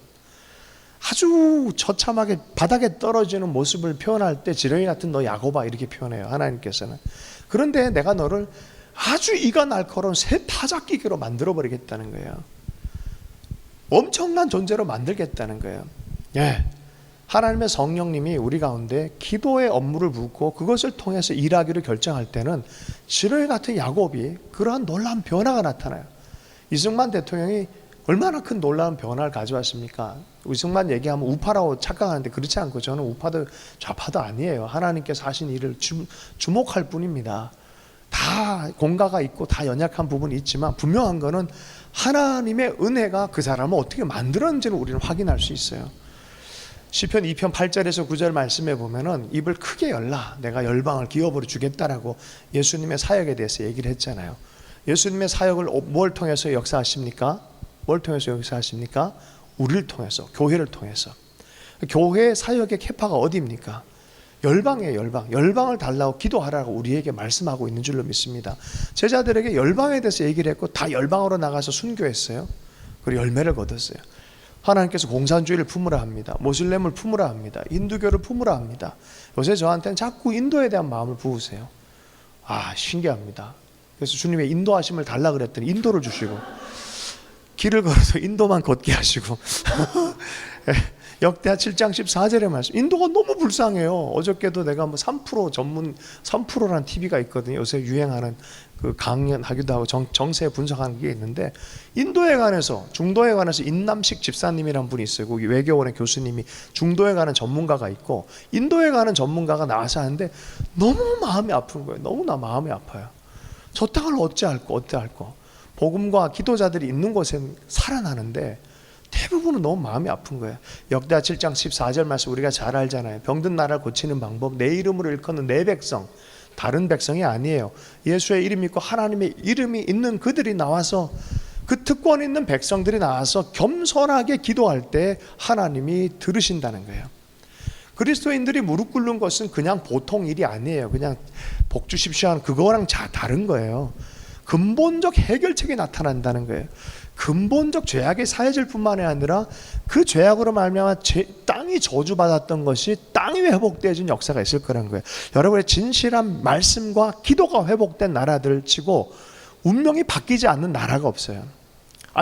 아주 처참하게 바닥에 떨어지는 모습을 표현할 때 지렁이 같은 너 야곱아 이렇게 표현해요. 하나님께서는. 그런데 내가 너를 아주 이가 날카로운 새 타작기계로 만들어버리겠다는 거예요. 엄청난 존재로 만들겠다는 거예요. 하나님의 성령님이 우리 가운데 기도의 업무를 붓고 그것을 통해서 일하기를 결정할 때는 지렁이 같은 야곱이 그러한 놀라운 변화가 나타나요. 이승만 대통령이 얼마나 큰 놀라운 변화를 가져왔습니까? 이승만 얘기하면 우파라고 착각하는데 그렇지 않고 저는 우파도 좌파도 아니에요. 하나님께서 하신 일을 주목할 뿐입니다. 다 공과가 있고 다 연약한 부분이 있지만 분명한 거는 하나님의 은혜가 그 사람을 어떻게 만들었는지를 우리는 확인할 수 있어요. 시편 2편 8절에서 9절 말씀에 보면은 입을 크게 열라 내가 열방을 기업으로 주겠다라고 예수님의 사역에 대해서 얘기를 했잖아요. 예수님의 사역을 뭘 통해서 역사하십니까? 뭘 통해서 역사하십니까? 우리를 통해서, 교회를 통해서. 교회 사역의 캐파가 어디입니까? 열방이에요. 열방을 달라고 기도하라고 우리에게 말씀하고 있는 줄로 믿습니다. 제자들에게 열방에 대해서 얘기를 했고 다 열방으로 나가서 순교했어요. 그리고 열매를 거뒀어요. 하나님께서 공산주의를 품으라 합니다. 모슬렘을 품으라 합니다. 힌두교를 품으라 합니다. 요새 저한테는 자꾸 인도에 대한 마음을 부으세요. 신기합니다. 그래서 주님의 인도하심을 달라 그랬더니 인도를 주시고, 길을 걸어서 인도만 걷게 하시고 역대하 7장 14절의 말씀, 인도가 너무 불쌍해요. 어저께도 내가 3% 전문 3%라는 TV가 있거든요. 요새 유행하는 그 강연하기도 하고 정세 분석하는 게 있는데, 인도에 관해서, 중도에 관해서 인남식 집사님이란 분이 있어요. 거기 외교원의 교수님이 중도에 관한 전문가가 있고 인도에 관한 전문가가 나와서 하는데 너무 마음이 아픈 거예요. 너무나 마음이 아파요. 저 땅을 어찌 알고 복음과 기도자들이 있는 곳엔 살아나는데 대부분은 너무 마음이 아픈 거예요. 역대하 7장 14절 말씀 우리가 잘 알잖아요. 병든 나라를 고치는 방법, 내 이름으로 일컫는 내 백성, 다른 백성이 아니에요. 예수의 이름이 있고 하나님의 이름이 있는 그들이 나와서, 그 특권 있는 백성들이 나와서 겸손하게 기도할 때 하나님이 들으신다는 거예요. 그리스도인들이 무릎 꿇는 것은 그냥 보통 일이 아니에요. 그냥 복 주십시오 하는 그거랑 다른 거예요. 근본적 해결책이 나타난다는 거예요. 근본적 죄악의 사해질 뿐만이 아니라 그 죄악으로 말미암아 땅이 저주받았던 것이 땅이 회복되어진 역사가 있을 거라는 거예요. 여러분의 진실한 말씀과 기도가 회복된 나라들 치고 운명이 바뀌지 않는 나라가 없어요.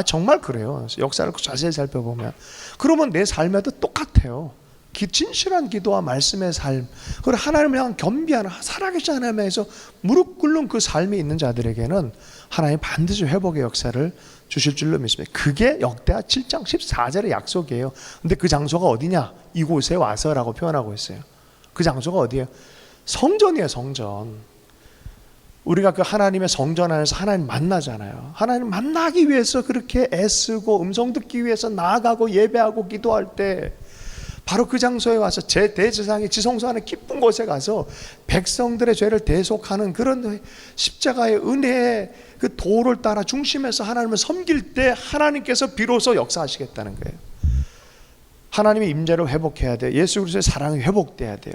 정말 그래요. 역사를 자세히 살펴보면. 그러면 내 삶에도 똑같아요. 진실한 기도와 말씀의 삶, 그리고 하나님을 향한 겸비하는 살아계신 하나님에서 무릎 꿇는 그 삶이 있는 자들에게는 하나님 반드시 회복의 역사를 주실 줄로 믿습니다. 그게 역대하 7장 14절의 약속이에요. 근데 그 장소가 어디냐? 이곳에 와서라고 표현하고 있어요. 그 장소가 어디예요? 성전이에요. 성전. 우리가 그 하나님의 성전 안에서 하나님 만나잖아요. 하나님 만나기 위해서 그렇게 애쓰고 음성 듣기 위해서 나아가고 예배하고 기도할 때 바로 그 장소에 와서 제 대제사장이 지성소 안에 깊은 곳에 가서 백성들의 죄를 대속하는 그런 십자가의 은혜의 그 도를 따라 중심에서 하나님을 섬길 때 하나님께서 비로소 역사하시겠다는 거예요. 하나님의 임재를 회복해야 돼요. 예수 그리스도의 사랑이 회복돼야 돼요.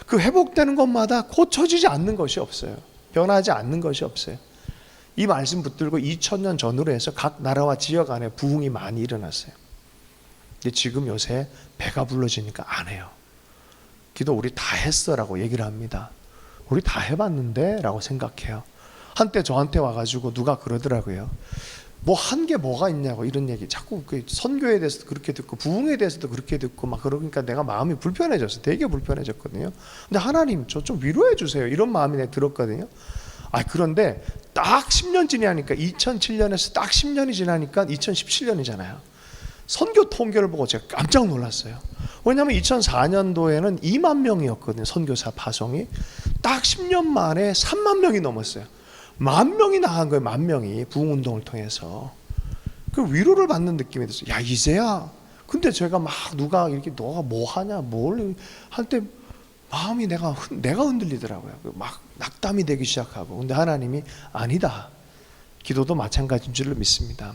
그 회복되는 것마다 고쳐지지 않는 것이 없어요. 변하지 않는 것이 없어요. 이 말씀 붙들고 2000년 전으로 해서 각 나라와 지역 안에 부흥이 많이 일어났어요. 근데 지금 요새 배가 불러지니까 안 해요. 기도 우리 다 했어 라고 얘기를 합니다. 우리 다 해봤는데 라고 생각해요. 한때 저한테 와가지고 누가 그러더라고요. 뭐 한 게 뭐가 있냐고 이런 얘기 자꾸 선교에 대해서도 그렇게 듣고 부흥에 대해서도 그렇게 듣고 막 그러니까 내가 마음이 불편해졌어. 되게 불편해졌거든요. 근데 하나님 저 좀 위로해 주세요 이런 마음이 내가 들었거든요. 그런데 딱 10년 지나니까 2007년에서 딱 10년이 지나니까 2017년이잖아요. 선교 통계를 보고 제가 깜짝 놀랐어요. 왜냐하면 2004년도에는 2만 명이었거든요. 선교사 파송이. 딱 10년 만에 3만 명이 넘었어요. 10,000명이 나간 거예요. 10,000명이 부흥운동을 통해서. 그 위로를 받는 느낌이 들었어요. 야 이제야. 근데 제가 막 누가 이렇게 너가 뭐 하냐 뭘 할 때 마음이 내가 흔들리더라고요. 막 낙담이 되기 시작하고. 근데 하나님이 아니다. 기도도 마찬가지인 줄로 믿습니다.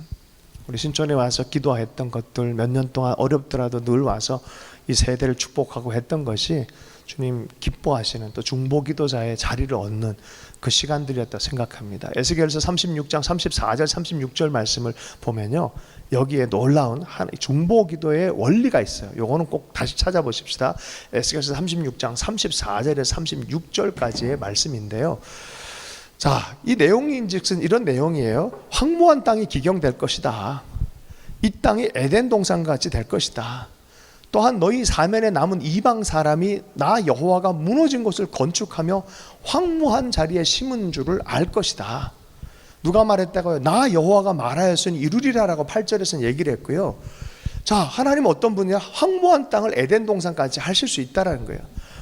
우리 신촌에 와서 기도했던 것들 몇 년 동안 어렵더라도 늘 와서 이 세대를 축복하고 했던 것이 주님 기뻐하시는 또 중보기도자의 자리를 얻는 그 시간들이었다 생각합니다. 에스겔서 36장 34절 36절 말씀을 보면요, 여기에 놀라운 중보기도의 원리가 있어요. 요거는 꼭 다시 찾아보십시다. 에스겔서 36장 34절에서 36절까지의 말씀인데요. 자, 이 내용인즉슨 이런 내용이에요. 황무한 땅이 기경될 것이다. 이 땅이 에덴 동산같이 될 것이다. 또한 너희 사면에 남은 이방 사람이 나 여호와가 무너진 곳을 건축하며 황무한 자리에 심은 줄을 알 것이다. 누가 말했다고요? 나 여호와가 말하였으니 이루리라라고 8절에서는 얘기를 했고요. 자, 하나님은 어떤 분이냐? 황무한 땅을 에덴 동산까지 하실 수 있다라는 거예요.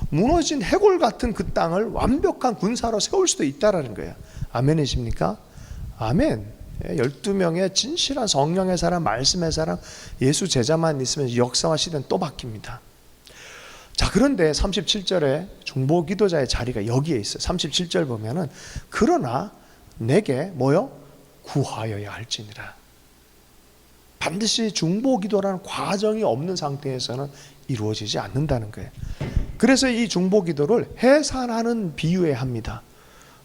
무너진 해골 같은 그 땅을 완벽한 군사로 세울 수도 있다라는 거예요. 아멘이십니까? 아멘. 12명의 진실한 성령의 사람, 말씀의 사람, 예수 제자만 있으면 역사와 시대는 또 바뀝니다. 자, 그런데 37절에 중보기도자의 자리가 여기에 있어요. 37절 보면은 그러나 내게 뭐요? 구하여야 할지니라. 반드시 중보기도라는 과정이 없는 상태에서는 이루어지지 않는다는 거예요. 그래서 이 중보기도를 해산하는 비유에 합니다.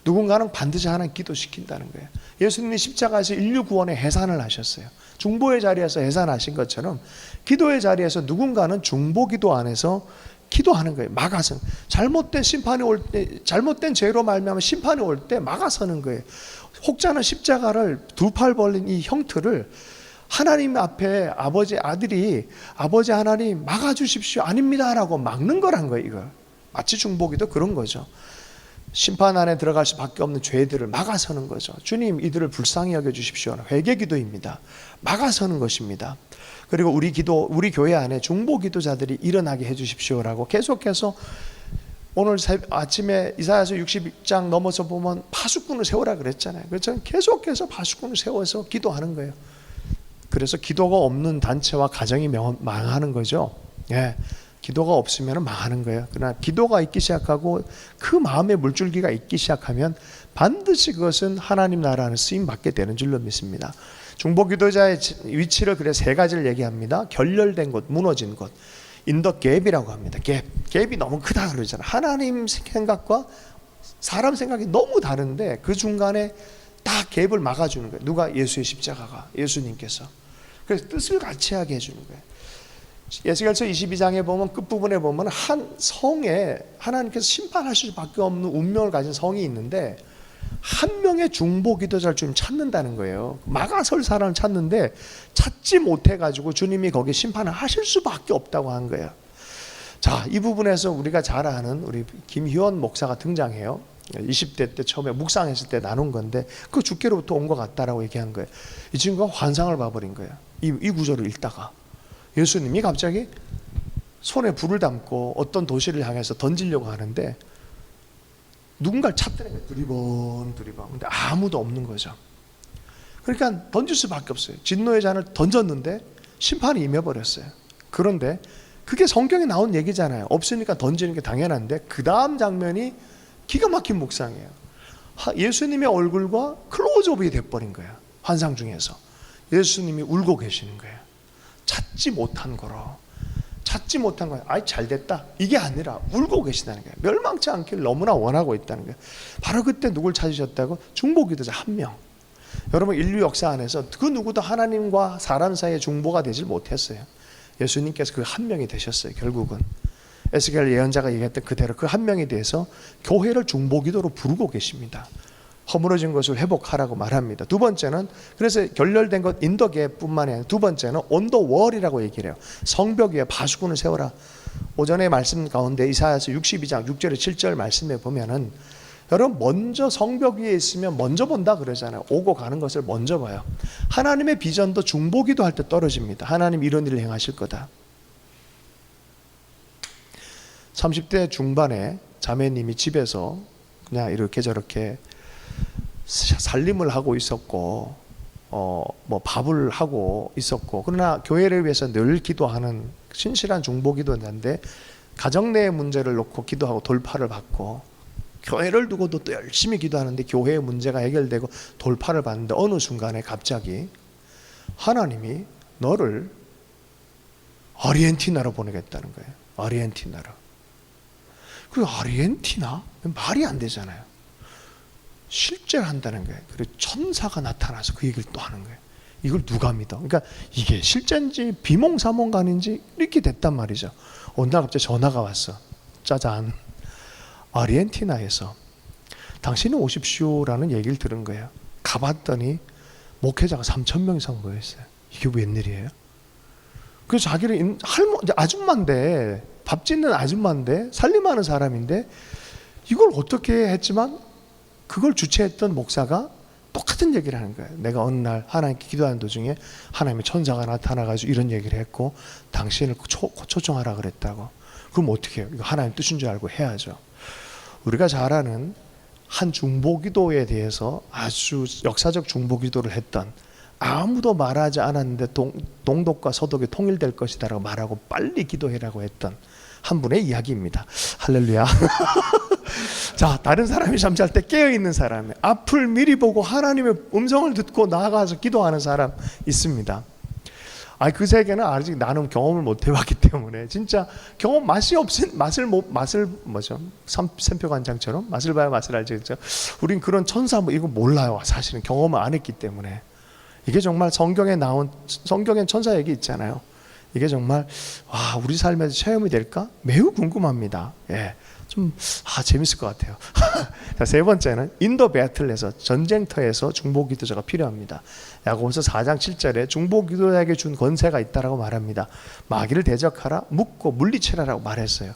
누군가는 반드시 하나님 기도시킨다는 거예요. 예수님이 십자가에서 인류 구원의 해산을 하셨어요. 중보의 자리에서 해산하신 것처럼 기도의 자리에서 누군가는 중보기도 안에서 기도하는 거예요. 막아서 잘못된 심판이 올 때, 잘못된 죄로 말미암아 심판이 올 때 막아서는 거예요. 혹자는 십자가를 두 팔 벌린 이 형틀을 하나님 앞에 아버지 하나님 막아주십시오, 아닙니다라고 막는 거란 거예요. 이걸 마치 중보기도 그런 거죠. 심판 안에 들어갈 수밖에 없는 죄들을 막아서는 거죠. 주님, 이들을 불쌍히 여겨주십시오. 회개기도입니다. 막아서는 것입니다. 그리고 우리 교회 안에 중보기도자들이 일어나게 해주십시오라고 계속해서 오늘 아침에 이사야서 60장 넘어서 보면 파수꾼을 세우라 그랬잖아요. 그래서 계속해서 파수꾼을 세워서 기도하는 거예요. 그래서 기도가 없는 단체와 가정이 망하는 거죠. 예. 기도가 없으면 망하는 거예요. 그러나 기도가 있기 시작하고 그 마음의 물줄기가 있기 시작하면 반드시 그것은 하나님 나라 안에 쓰임 받게 되는 줄로 믿습니다. 중보기도자의 위치를 그래 세 가지를 얘기합니다. 결렬된 곳, 무너진 곳, 인더 갭이라고 합니다. 갭이 너무 크다 그러잖아요. 하나님 생각과 사람 생각이 너무 다른데 그 중간에 딱 갭을 막아주는 거예요. 누가? 예수의 십자가가, 예수님께서. 그래서 뜻을 같이 하게 해주는 거예요. 에스겔서 22장에 보면 끝부분에 보면 한 성에 하나님께서 심판하실 수밖에 없는 운명을 가진 성이 있는데 한 명의 중보기도자를 주님 찾는다는 거예요. 막아설 사람을 찾는데 찾지 못해가지고 주님이 거기에 심판을 하실 수밖에 없다고 한 거예요. 자, 이 부분에서 우리가 잘 아는 우리 김희원 목사가 등장해요. 20대 때 처음에 묵상했을 때 나눈 건데 그 주께로부터 온 것 같다라고 얘기한 거예요. 이 친구가 환상을 봐버린 거예요. 이 구절을 읽다가 예수님이 갑자기 손에 불을 담고 어떤 도시를 향해서 던지려고 하는데 누군가를 찾더라는 거예요. 두리번. 근데 아무도 없는 거죠. 그러니까 던질 수밖에 없어요. 진노의 잔을 던졌는데 심판이 임해버렸어요. 그런데 그게 성경에 나온 얘기잖아요. 없으니까 던지는 게 당연한데 그 다음 장면이 기가 막힌 묵상이에요. 예수님의 얼굴과 클로즈업이 돼버린 거예요. 환상 중에서 예수님이 울고 계시는 거예요. 찾지 못한 거예요. 아이 잘됐다 이게 아니라 울고 계시다는 거예요. 멸망치 않기를 너무나 원하고 있다는 거예요. 바로 그때 누굴 찾으셨다고? 중보기도자 한 명. 여러분, 인류 역사 안에서 그 누구도 하나님과 사람 사이의 중보가 되질 못했어요. 예수님께서 그 한 명이 되셨어요. 결국은 에스겔 예언자가 얘기했던 그대로 그 한 명에 대해서 교회를 중보기도로 부르고 계십니다. 허물어진 것을 회복하라고 말합니다. 두 번째는 그래서 결렬된 것 인더계뿐만이 아니라 두 번째는 온더월이라고 얘기를 해요. 성벽 위에 파수꾼을 세워라. 오전의 말씀 가운데 이사야서 62장 6절에 7절 말씀에 보면은 여러분, 먼저 성벽 위에 있으면 먼저 본다 그러잖아요. 오고 가는 것을 먼저 봐요. 하나님의 비전도 중보기도 할 때 떨어집니다. 하나님 이런 일을 행하실 거다. 30대 중반에 자매님이 집에서 그냥 이렇게 저렇게 살림을 하고 있었고 뭐 밥을 하고 있었고, 그러나 교회를 위해서 늘 기도하는 신실한 중보기도자인데 가정 내의 문제를 놓고 기도하고 돌파를 받고 교회를 두고도 또 열심히 기도하는데 교회의 문제가 해결되고 돌파를 받는데 어느 순간에 갑자기 하나님이 너를 아르헨티나로 보내겠다는 거예요. 아르헨티나로. 그 아르헨티나? 말이 안 되잖아요. 실제로 한다는 거예요. 그리고 천사가 나타나서 그 얘기를 또 하는 거예요. 이걸 누가 믿어? 그러니까 이게 실제인지 비몽사몽간인지 이렇게 됐단 말이죠. 어느 날 갑자기 전화가 왔어. 짜잔. 아르헨티나에서 당신이 오십시오라는 얘기를 들은 거예요. 가봤더니 목회자가 3,000명 이상 모였어요. 이게 웬일이에요? 그래서 자기를 아줌마인데, 밥 짓는 아줌마인데, 살림하는 사람인데 이걸 어떻게 했지만 그걸 주최했던 목사가 똑같은 얘기를 하는 거예요. 내가 어느 날 하나님께 기도하는 도중에 하나님의 천사가 나타나가지고 이런 얘기를 했고 당신을 초청하라 그랬다고. 그럼 어떻게 해요? 이거 하나님 뜻인 줄 알고 해야죠. 우리가 잘 아는 한 중보기도에 대해서 아주 역사적 중보기도를 했던, 아무도 말하지 않았는데 동독과 서독이 통일될 것이다라고 말하고 빨리 기도해라고 했던 한 분의 이야기입니다. 할렐루야. 자, 다른 사람이 잠잘 때 깨어있는 사람, 앞을 미리 보고 하나님의 음성을 듣고 나아가서 기도하는 사람 있습니다. 그 세계는 아직 나는 경험을 못 해봤기 때문에 진짜 경험 맛이 없인 맛을 뭐죠? 샘표관장처럼 맛을 봐야 맛을 알지. 우린 그런 천사 뭐 이거 몰라요. 사실은 경험을 안 했기 때문에. 이게 정말 성경엔 천사 얘기 있잖아요. 이게 정말 우리 삶에서 체험이 될까? 매우 궁금합니다. 예. 좀 재밌을 것 같아요. 자, 세 번째는 인더 배틀에서 전쟁터에서 중보 기도자가 필요합니다. 야고보서 4장 7절에 중보 기도자에게 준 권세가 있다라고 말합니다. 마귀를 대적하라, 묶고 물리치라라고 말했어요.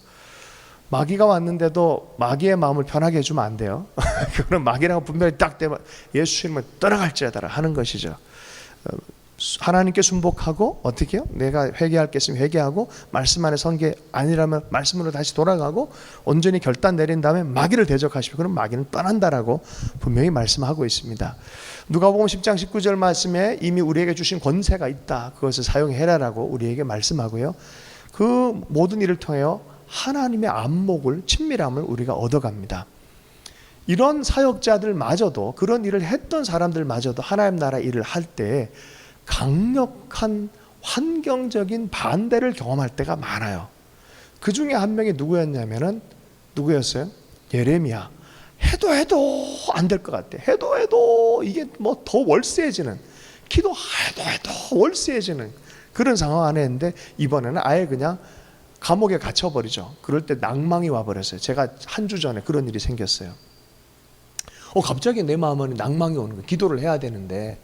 마귀가 왔는데도 마귀의 마음을 편하게 해주면 안 돼요. 그거는 마귀라고 분명히 딱 대면 예수 이름을 떠나갈지어다 하는 것이죠. 하나님께 순복하고 어떻게 해요? 내가 회개할 게 있으면 회개하고 말씀 안에 선 게 아니라면 말씀으로 다시 돌아가고 온전히 결단 내린 다음에 마귀를 대적하시고 그럼 마귀는 떠난다라고 분명히 말씀하고 있습니다. 누가복음 10장 19절 말씀에 이미 우리에게 주신 권세가 있다. 그것을 사용해라라고 우리에게 말씀하고요. 그 모든 일을 통하여 하나님의 안목을 친밀함을 우리가 얻어갑니다. 이런 사역자들마저도 그런 일을 했던 사람들마저도 하나님 나라 일을 할 때 강력한 환경적인 반대를 경험할 때가 많아요. 그 중에 한 명이 누구였어요? 예레미야. 해도 안 될 것 같아. 해도 이게 뭐 더 월세해지는, 기도해도 월세해지는 그런 상황 안에 있는데 이번에는 아예 그냥 감옥에 갇혀버리죠. 그럴 때 낭망이 와버렸어요. 제가 한 주 전에 그런 일이 생겼어요. 갑자기 내 마음은 낭망이 오는 거예요. 기도를 해야 되는데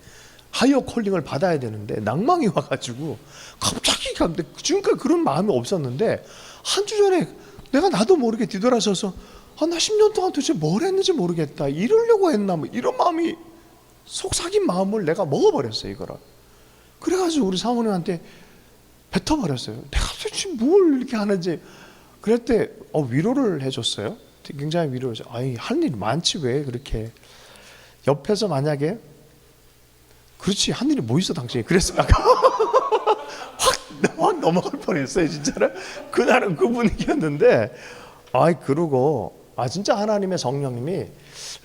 하이어 콜링을 받아야 되는데 낭망이 와가지고 갑자기 지금까지 그런 마음이 없었는데 한 주 전에 내가 나도 모르게 뒤돌아서서 나 10년 동안 도대체 뭘 했는지 모르겠다, 이러려고 했나 뭐 이런 마음이, 속삭인 마음을 내가 먹어버렸어요 이거를. 그래가지고 우리 사모님한테 뱉어버렸어요. 내가 도대체 뭘 이렇게 하는지. 그럴 때 위로를 해줬어요. 굉장히 위로를 해줘. 할 일이 많지 왜 그렇게. 옆에서 만약에 그렇지 한 일이 뭐 있어 당신이 그랬어 확 넘어갈 뻔했어요 진짜로. 그날은 그 분위기였는데 그러고 진짜 하나님의 성령님이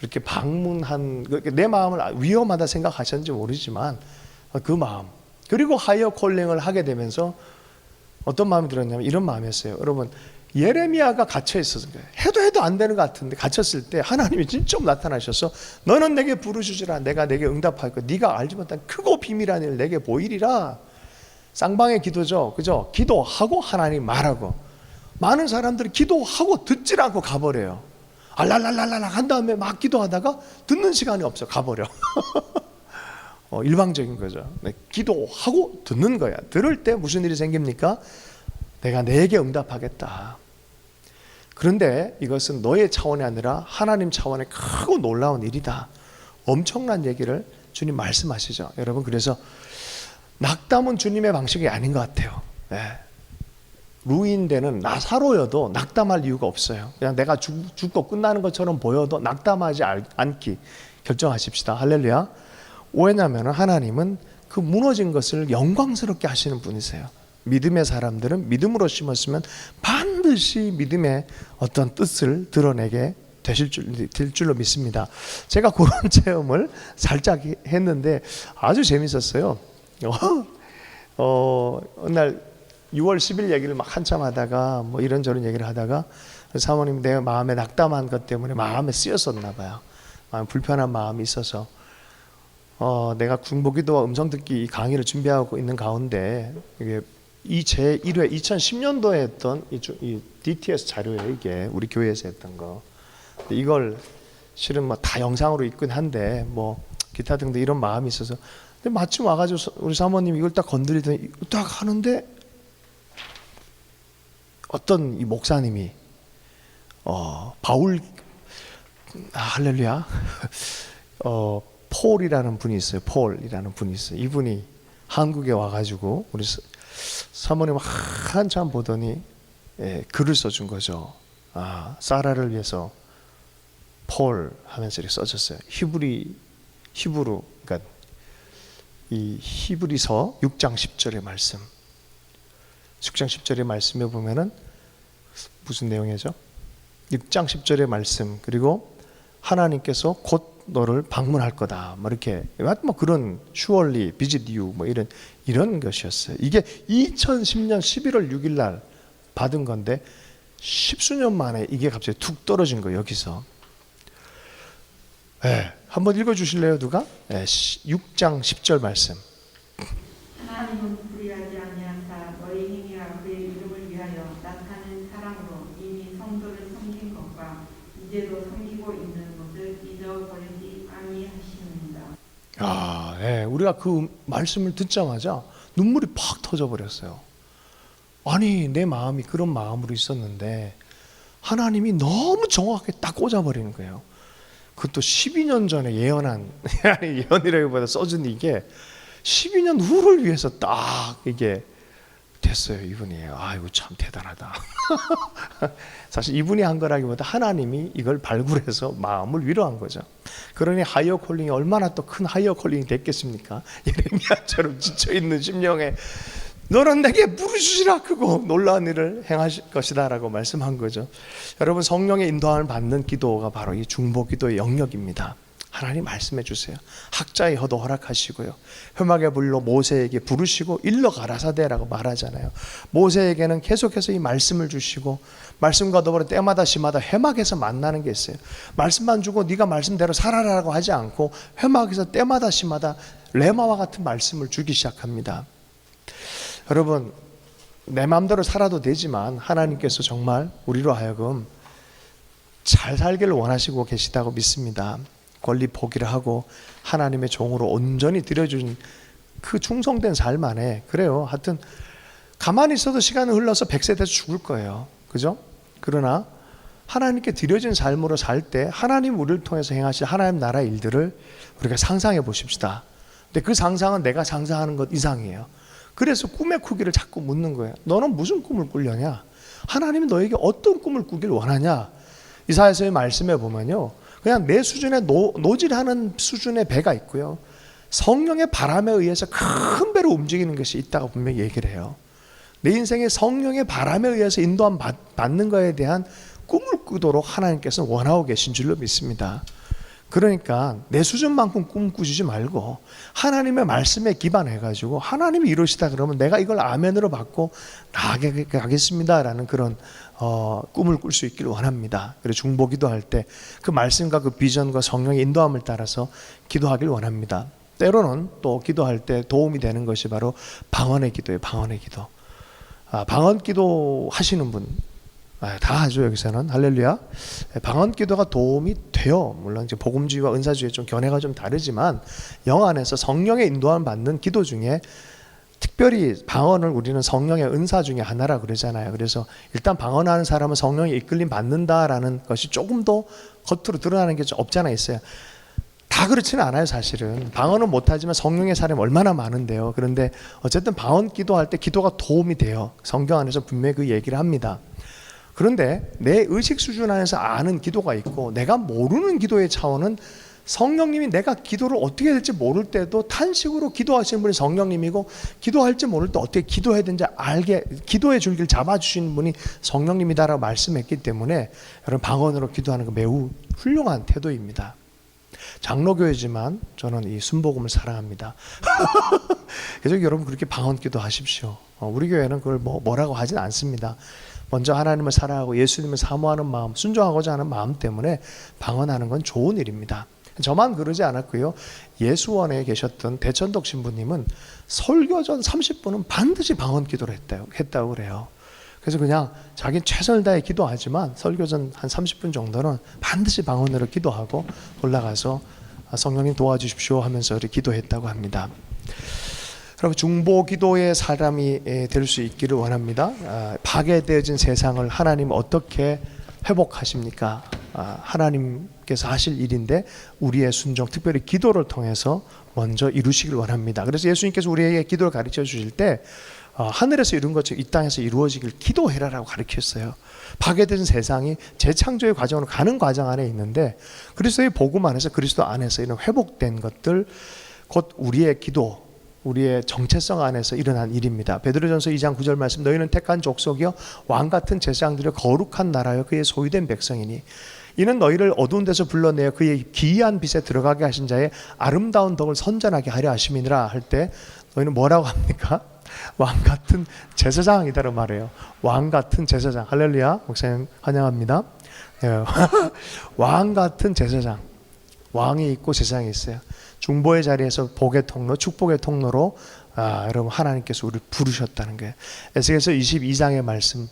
이렇게 방문한, 내 마음을 위험하다 생각하셨는지 모르지만 그 마음, 그리고 하이어 콜링을 하게 되면서 어떤 마음이 들었냐면 이런 마음이었어요. 여러분, 예레미야가 갇혀 있었던 거예요. 해도 안 되는 것 같은데 갇혔을 때 하나님이 직접 나타나셔서 너는 내게 부르짖으라, 내가 내게 응답할 것, 네가 알지 못한 크고 비밀한 일을 내게 보이리라. 쌍방의 기도죠, 그죠? 기도하고 하나님 말하고. 많은 사람들이 기도하고 듣질 않고 가버려요. 알랄랄랄랄 한 다음에 막 기도하다가 듣는 시간이 없어, 가버려. 일방적인 거죠. 기도하고 듣는 거야. 들을 때 무슨 일이 생깁니까? 내가 내게 응답하겠다. 그런데 이것은 너의 차원이 아니라 하나님 차원의 크고 놀라운 일이다. 엄청난 얘기를 주님 말씀하시죠. 여러분, 그래서 낙담은 주님의 방식이 아닌 것 같아요. 루인되는 나사로여도 낙담할 이유가 없어요. 그냥 내가 죽고 끝나는 것처럼 보여도 낙담하지 않기 결정하십시다. 할렐루야. 왜냐하면 하나님은 그 무너진 것을 영광스럽게 하시는 분이세요. 믿음의 사람들은 믿음으로 심었으면 반드시 믿음의 어떤 뜻을 드러내게 될 줄로 믿습니다. 제가 그런 체험을 살짝 했는데 아주 재밌었어요. 어느 날 6월 10일 얘기를 막 한참 하다가 뭐 이런저런 얘기를 하다가 사모님 내 마음에 낙담한 것 때문에 마음에 쓰였었나 봐요. 불편한 마음이 있어서 내가 중보기도와 음성 듣기 이 강의를 준비하고 있는 가운데 이게 이 제1회 2010년도에 했던 이 DTS 자료예요. 이게 우리 교회에서 했던 거. 이걸 실은 뭐 다 영상으로 있긴 한데 뭐 기타 등등 이런 마음이 있어서, 근데 마침 와가지고 우리 사모님 이걸 딱 건드리더니 딱 하는데 어떤 이 목사님이 바울 할렐루야 폴이라는 분이 있어요. 폴이라는 분이 있어요. 이분이 한국에 와가지고 우리 사모님 한참 보더니 글을 써준 거죠. 사라를 위해서 폴 하면서 이렇게 써졌어요. 히브루, 그러니까 이 히브리서 6장 10절의 말씀. 6장 10절의 말씀에 보면은 무슨 내용이죠? 6장 10절의 말씀, 그리고 하나님께서 곧 너를 방문할 거다. 뭐 이렇게 뭐 그런 surely visit you 뭐 이런 것이었어요. 이게 2010년 11월 6일 날 받은 건데 10수년 만에 이게 갑자기 툭 떨어진 거예요. 여기서. 한번 읽어 주실래요, 누가? 6장 10절 말씀. 하나님은 불의하지 아니하사 너희 행위와 그의 이름을 위하여 나타낸 사랑으로 이미 성도를 섬긴 것과 이제도 섬기고 있는 것을 잊어버리지 아니하시느니라. 우리가 그 말씀을 듣자마자 눈물이 팍 터져 버렸어요. 아니, 내 마음이 그런 마음으로 있었는데 하나님이 너무 정확하게 딱 꽂아버리는 거예요. 그것도 12년 전에 예언한, 아니 예언이라기보다 써준 이게 12년 후를 위해서 딱 이게 됐어요. 이분이. 아이고 참 대단하다. 사실 이분이 한 거라기보다 하나님이 이걸 발굴해서 마음을 위로한 거죠. 그러니 하이어 콜링이 얼마나 또 큰 하이어 콜링이 됐겠습니까? 예레미야처럼 지쳐있는 심령에 너는 내게 부르시라 크고 놀라운 일을 행하실 것이다 라고 말씀한 거죠. 여러분, 성령의 인도함을 받는 기도가 바로 이 중보기도의 영역입니다. 하나님 말씀해 주세요. 학자의 혀도 허락하시고요. 흑막의 불로 모세에게 부르시고 일러 가라사대라고 말하잖아요. 모세에게는 계속해서 이 말씀을 주시고 말씀과 더불어 때마다 시마다 회막에서 만나는 게 있어요. 말씀만 주고 네가 말씀대로 살아라라고 하지 않고 회막에서 때마다 시마다 레마와 같은 말씀을 주기 시작합니다. 여러분, 내 마음대로 살아도 되지만 하나님께서 정말 우리로 하여금 잘 살기를 원하시고 계시다고 믿습니다. 권리 포기를 하고 하나님의 종으로 온전히 드려준 그 충성된 삶 안에, 그래요, 하여튼 가만히 있어도 시간이 흘러서 100세 돼서 죽을 거예요. 그죠? 그러나 하나님께 드려진 삶으로 살 때 하나님 우리를 통해서 행하실 하나님 나라 일들을 우리가 상상해 보십시다. 근데 그 상상은 내가 상상하는 것 이상이에요. 그래서 꿈의 크기를 자꾸 묻는 거예요. 너는 무슨 꿈을 꾸려냐? 하나님이 너에게 어떤 꿈을 꾸길 원하냐? 이사야서의 말씀에 보면요, 그냥 내 수준의 노질하는 수준의 배가 있고요, 성령의 바람에 의해서 큰 배로 움직이는 것이 있다고 분명히 얘기를 해요. 내 인생에 성령의 바람에 의해서 인도함 받는 것에 대한 꿈을 꾸도록 하나님께서는 원하고 계신 줄로 믿습니다. 그러니까 내 수준만큼 꿈꾸지 말고 하나님의 말씀에 기반해가지고 하나님이 이루시다 그러면 내가 이걸 아멘으로 받고 나아가겠습니다라는 그런 꿈을 꿀 수 있기를 원합니다. 그래서 중보 기도할 때 그 말씀과 그 비전과 성령의 인도함을 따라서 기도하길 원합니다. 때로는 또 기도할 때 도움이 되는 것이 바로 방언의 기도예요. 방언의 기도. 방언 기도 하시는 분 다 하죠. 여기서는 할렐루야. 방언 기도가 도움이 돼요. 물론 이제 복음주의와 은사주의 좀 견해가 좀 다르지만 영 안에서 성령의 인도함을 받는 기도 중에 특별히 방언을 우리는 성령의 은사 중에 하나라 그러잖아요. 그래서 일단 방언하는 사람은 성령의 이끌림 받는다라는 것이 조금 더 겉으로 드러나는 게 좀 없잖아 있어요. 다 그렇지는 않아요. 사실은 방언은 못하지만 성령의 사람이 얼마나 많은데요. 그런데 어쨌든 방언 기도할 때 기도가 도움이 돼요. 성경 안에서 분명히 그 얘기를 합니다. 그런데 내 의식 수준 안에서 아는 기도가 있고 내가 모르는 기도의 차원은 성령님이 내가 기도를 어떻게 해야 될지 모를 때도 탄식으로 기도하시는 분이 성령님이고 기도할지 모를 때 어떻게 기도해야 되는지 알게 기도의 줄기를 잡아주시는 분이 성령님이다라고 말씀했기 때문에 여러분 방언으로 기도하는 거 매우 훌륭한 태도입니다. 장로교회지만 저는 이 순복음을 사랑합니다. 그래서 여러분 그렇게 방언 기도하십시오. 우리 교회는 그걸 뭐라고 하진 않습니다. 먼저 하나님을 사랑하고 예수님을 사모하는 마음, 순종하고자 하는 마음 때문에 방언하는 건 좋은 일입니다. 저만 그러지 않았고요. 예수원에 계셨던 대천덕 신부님은 설교 전 30분은 반드시 방언 기도를 했다고 그래요. 그래서 그냥 자기는 최선을 다해 기도하지만 설교 전 한 30분 정도는 반드시 방언으로 기도하고 올라가서 성령님 도와주십시오 하면서 이렇게 기도했다고 합니다. 여러분 중보 기도의 사람이 될 수 있기를 원합니다. 파괴되어진 세상을 하나님 어떻게 회복하십니까? 하나님께서 하실 일인데 우리의 순종, 특별히 기도를 통해서 먼저 이루시길 원합니다. 그래서 예수님께서 우리에게 기도를 가르쳐 주실 때 하늘에서 이룬 것처럼 이 땅에서 이루어지길 기도해라라고 가르쳤어요. 파괴된 세상이 재창조의 과정으로 가는 과정 안에 있는데 그리스도의 복음 안에서 그리스도 안에서 이런 회복된 것들 곧 우리의 기도, 우리의 정체성 안에서 일어난 일입니다. 베드로전서 2장 9절 말씀 너희는 택한 족속이요 왕같은 제사장들의 거룩한 나라요 그의 소유된 백성이니 이는 너희를 어두운 데서 불러내어 그의 기이한 빛에 들어가게 하신 자의 아름다운 덕을 선전하게 하려 하심이니라 할 때 너희는 뭐라고 합니까? 왕 같은 제사장이다라고 말해요. 왕 같은 제사장. 할렐루야. 목사님 환영합니다. 네. 왕 같은 제사장. 왕이 있고 제사장이 있어요. 중보의 자리에서 복의 통로, 축복의 통로로 여러분 하나님께서 우리를 부르셨다는 거예요. 에스겔서 22장의 말씀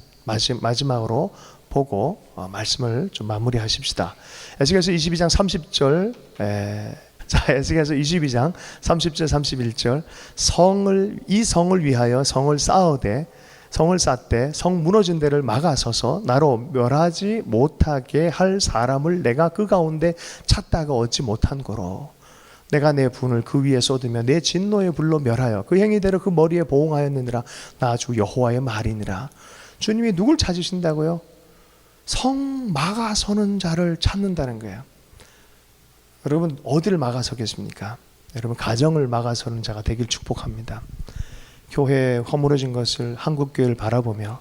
마지막으로 보고 말씀을 좀 마무리하십시다. 에스겔서 22장 30절 자, 에스겔서 22장 30절 31절 이 성을 위하여 성을 쌓되 성 무너진 데를 막아서서 나로 멸하지 못하게 할 사람을 내가 그 가운데 찾다가 얻지 못한 거로 내가 내 분을 그 위에 쏟으며 내 진노의 불로 멸하여 그 행위대로 그 머리에 보응하였느니라. 나 주 여호와의 말이니라. 주님이 누굴 찾으신다고요? 성 막아서는 자를 찾는다는 거예요. 여러분 어디를 막아서겠습니까? 여러분 가정을 막아서는 자가 되길 축복합니다. 교회에 허물어진 것을 한국교회를 바라보며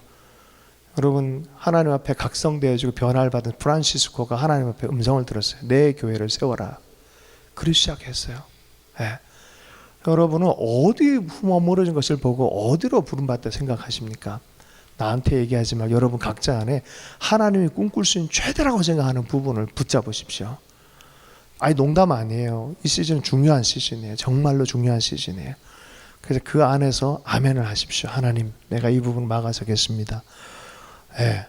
여러분 하나님 앞에 각성되어지고 변화를 받은 프란시스코가 하나님 앞에 음성을 들었어요. 내 교회를 세워라. 그리 시작했어요. 네. 여러분은 어디 허물어진 것을 보고 어디로 부름받다 생각하십니까? 나한테 얘기하지 말고 여러분 각자 안에 하나님이 꿈꿀 수 있는 최대라고 생각하는 부분을 붙잡으십시오. 아니 농담 아니에요. 이 시즌은 중요한 시즌이에요. 정말로 중요한 시즌이에요. 그래서 그 안에서 아멘을 하십시오. 하나님 내가 이 부분을 막아서겠습니다. 네.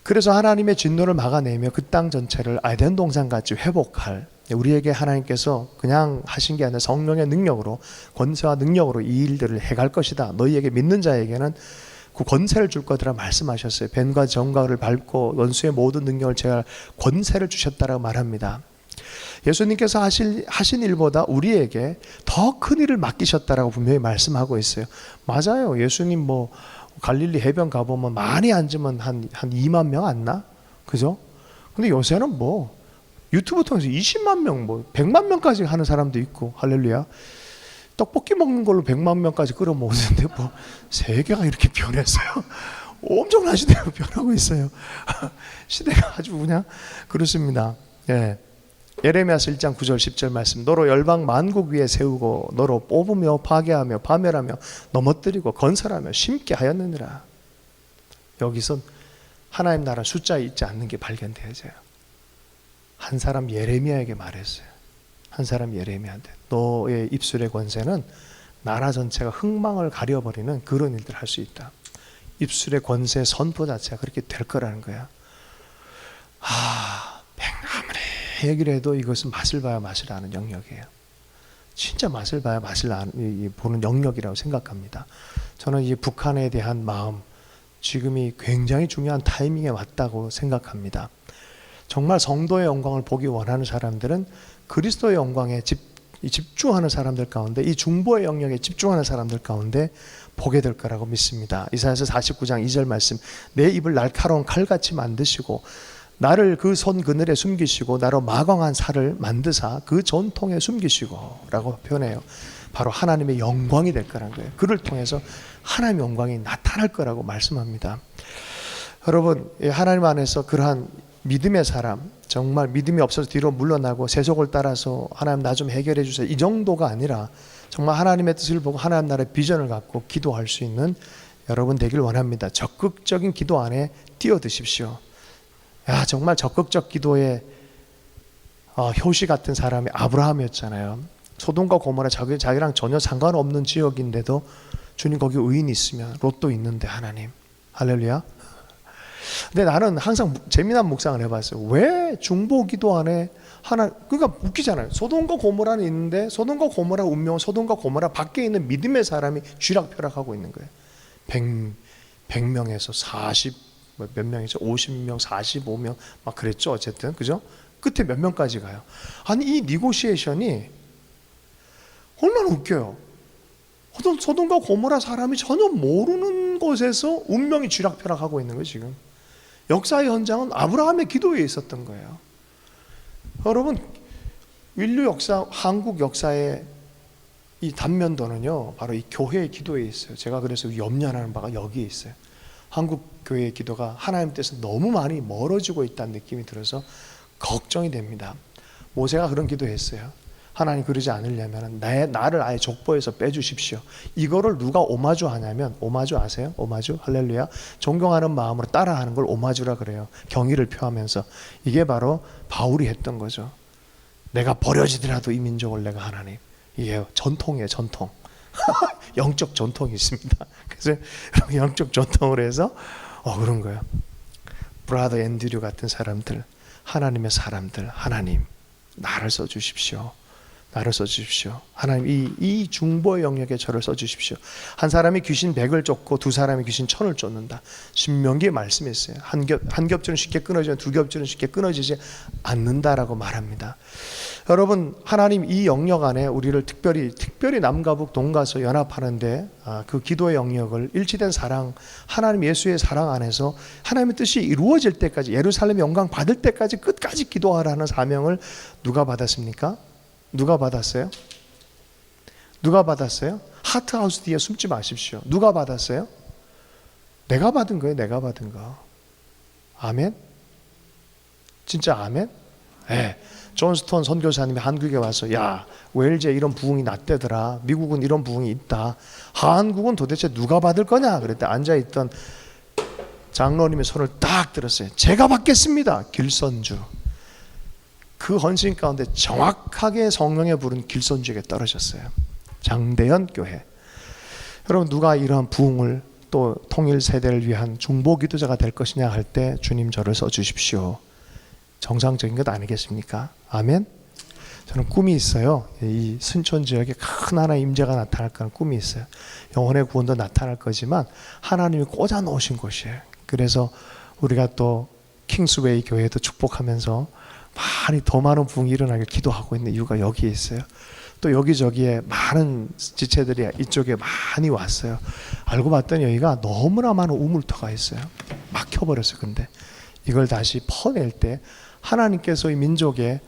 그래서 하나님의 진노를 막아내며 그 땅 전체를 에덴 동산같이 회복할 우리에게 하나님께서 그냥 하신 게 아니라 성령의 능력으로 권세와 능력으로 이 일들을 해갈 것이다. 너희에게 믿는 자에게는 그 권세를 줄 거더라 말씀하셨어요. 뱀과 정갈을 밟고 원수의 모든 능력을 제할 권세를 주셨다라고 말합니다. 예수님께서 하신 일보다 우리에게 더 큰 일을 맡기셨다라고 분명히 말씀하고 있어요. 맞아요. 예수님 뭐 갈릴리 해변 가보면 많이 앉으면 한 2만 명 안 나? 그죠? 근데 요새는 뭐 유튜브 통해서 20만 명, 뭐 100만 명까지 하는 사람도 있고 할렐루야. 떡볶이 먹는 걸로 100만 명까지 끌어 모으는데 뭐 세계가 이렇게 변했어요. 엄청난 시대가 변하고 있어요. 시대가 아주 그냥 그렇습니다. 예. 예레미야서 1장 9절 10절 말씀. 너로 열방 만국 위에 세우고 너로 뽑으며 파괴하며 파멸하며 넘어뜨리고 건설하며 심게 하였느니라. 여기서 하나님 나라 숫자에 있지 않는 게 발견되어져요. 한 사람 예레미야에게 말했어요. 한 사람 예레미야한테 너의 입술의 권세는 나라 전체가 흥망을 가려버리는 그런 일들을 할 수 있다. 입술의 권세 선포 자체가 그렇게 될 거라는 거야. 아무리 얘기를 해도 이것은 맛을 봐야 맛을 아는 영역이에요. 진짜 맛을 봐야 맛을 보는 영역이라고 생각합니다. 저는 이 북한에 대한 마음 지금이 굉장히 중요한 타이밍에 왔다고 생각합니다. 정말 성도의 영광을 보기 원하는 사람들은 그리스도의 영광에 집중하는 사람들 가운데 이 중보의 영역에 집중하는 사람들 가운데 보게 될 거라고 믿습니다. 이사야서 49장 2절 말씀. 내 입을 날카로운 칼같이 만드시고 나를 그 손 그늘에 숨기시고 나로 마광한 살을 만드사 그 전통에 숨기시고 라고 표현해요. 바로 하나님의 영광이 될 거라는 거예요. 그를 통해서 하나님의 영광이 나타날 거라고 말씀합니다. 여러분 하나님 안에서 그러한 믿음의 사람, 정말 믿음이 없어서 뒤로 물러나고 세속을 따라서 하나님 나 좀 해결해 주세요 이 정도가 아니라 정말 하나님의 뜻을 보고 하나님 나라의 비전을 갖고 기도할 수 있는 여러분 되길 원합니다. 적극적인 기도 안에 뛰어드십시오. 정말 적극적 기도의 효시 같은 사람이 아브라함이었잖아요. 소돔과 고모라 자기랑 전혀 상관없는 지역인데도 주님 거기 의인이 있으면 롯도 있는데 하나님 할렐루야. 근데 나는 항상 재미난 묵상을 해봤어요. 왜 중보 기도 안에 그러니까 웃기잖아요. 소돔과 고모라는 있는데 소돔과 고모라 운명은 소돔과 고모라 밖에 있는 믿음의 사람이 쥐락펴락하고 있는 거예요. 100명에서 40 몇 명이죠? 50명, 45명 막 그랬죠. 어쨌든 그죠? 끝에 몇 명까지 가요. 아니 이 니고시에이션이 얼마나 웃겨요. 소돔과 고모라 사람이 전혀 모르는 곳에서 운명이 쥐락펴락하고 있는 거예요. 지금 역사의 현장은 아브라함의 기도에 있었던 거예요. 여러분 인류 역사, 한국 역사의 이 단면도는요 바로 이 교회의 기도에 있어요. 제가 그래서 염려하는 바가 여기에 있어요. 한국 교회의 기도가 하나님 뜻에서 너무 많이 멀어지고 있다는 느낌이 들어서 걱정이 됩니다. 모세가 그런 기도했어요. 하나님 그러지 않으려면 나를 아예 족보에서 빼주십시오. 이거를 누가 오마주 하냐면, 오마주 아세요? 오마주? 할렐루야. 존경하는 마음으로 따라하는 걸 오마주라 그래요. 경의를 표하면서. 이게 바로 바울이 했던 거죠. 내가 버려지더라도 이 민족을 내가 하나님. 이게 전통이에요, 전통. 영적 전통이 있습니다. 그래서 영적 전통을 해서 그런 거예요. 브라더 앤드류 같은 사람들, 하나님의 사람들, 하나님 나를 써주십시오. 나를 써주십시오. 하나님 이 중보의 영역에 저를 써주십시오. 한 사람이 귀신 100을 쫓고 두 사람이 귀신 1000을 쫓는다. 신명기에 말씀했어요. 한 겹줄은 쉽게 끊어지면 두 겹줄은 쉽게 끊어지지 않는다라고 말합니다. 여러분, 하나님 이 영역 안에 우리를 특별히 남과 북 동가서 연합하는데 그 기도의 영역을 일치된 사랑, 하나님 예수의 사랑 안에서 하나님의 뜻이 이루어질 때까지, 예루살렘 영광 받을 때까지 끝까지 기도하라는 사명을 누가 받았습니까? 누가 받았어요? 누가 받았어요? 하트하우스 뒤에 숨지 마십시오. 누가 받았어요? 내가 받은 거예요. 내가 받은 거. 아멘? 진짜 아멘? 네. 존 스톤 선교사님이 한국에 와서 야, 웨일즈에 이런 부흥이 났대더라. 미국은 이런 부흥이 있다. 한국은 도대체 누가 받을 거냐? 그랬더니 앉아있던 장로님의 손을 딱 들었어요. 제가 받겠습니다. 길선주. 그 헌신 가운데 정확하게 성령의 불은 길선주에게 떨어졌어요. 장대현 교회. 여러분, 누가 이러한 부흥을 또 통일 세대를 위한 중보 기도자가 될 것이냐 할 때 주님 저를 써주십시오. 정상적인 것 아니겠습니까? 아멘. 저는 꿈이 있어요. 이 순천 지역에 큰 하나의 임재가 나타날 거는 꿈이 있어요. 영혼의 구원도 나타날 거지만 하나님이 꽂아 놓으신 곳이에요. 그래서 우리가 또 킹스웨이 교회도 축복하면서 더 많은 부흥이 일어나길 기도하고 있는 이유가 여기에 있어요. 또 여기저기에 많은 지체들이 이쪽에 많이 왔어요. 알고 봤더니 여기가 너무나 많은 우물터가 있어요. 막혀버렸어요. 근데 이걸 다시 퍼낼 때 하나님께서 이 민족의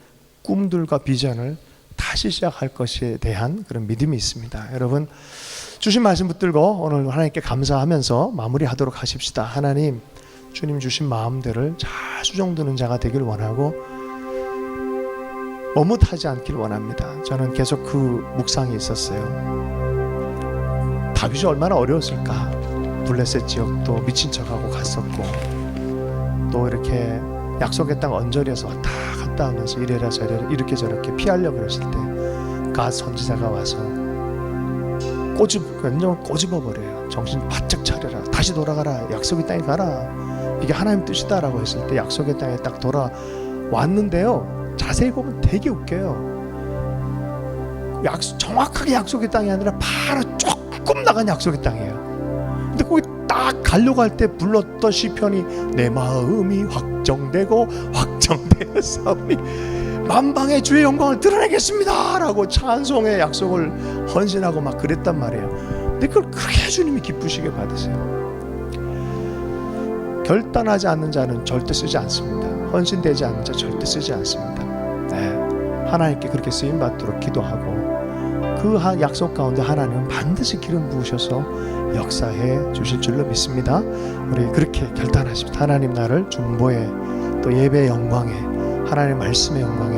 꿈들과 비전을 다시 시작할 것에 대한 그런 믿음이 있습니다. 여러분, 주신 말씀 붙들고 오늘 하나님께 감사하면서 마무리하도록 하십시다. 하나님, 주님 주신 마음들을 잘 수정드는 자가 되길 원하고 머뭇하지 않길 원합니다. 저는 계속 그 묵상이 있었어요. 다윗이 얼마나 어려웠을까. 블레셋 지역도 미친 척하고 갔었고, 또 이렇게 약속의 땅 언저리에서 왔다 갔다 하면서 이래라 저래라 이렇게 저렇게 피하려고 그랬을 때 갓 선지자가 와서 꼬집어버려요. 정신 바짝 차려라. 다시 돌아가라. 약속의 땅에 가라. 이게 하나님 뜻이다라고 했을 때 약속의 땅에 딱 돌아왔는데요. 자세히 보면 되게 웃겨요. 정확하게 약속의 땅이 아니라 바로 조금 나간 약속의 땅이에요. 근데 거기 딱 가려고 할 때 불렀던 시편이 내 마음이 확정되었사오니 만방의 주의 영광을 드러내겠습니다 라고 찬송의 약속을 헌신하고 막 그랬단 말이에요. 근데 그걸 그렇게 주님이 기쁘시게 받으세요. 결단하지 않는 자는 절대 쓰지 않습니다. 헌신되지 않는 자 절대 쓰지 않습니다. 네, 하나님께 그렇게 쓰임받도록 기도하고 그 약속 가운데 하나님은 반드시 기름 부으셔서 역사해 주실 줄로 믿습니다. 우리 그렇게 결단하십시다. 하나님, 나를 중보에 또 예배의 영광에, 하나님의 말씀의 영광에,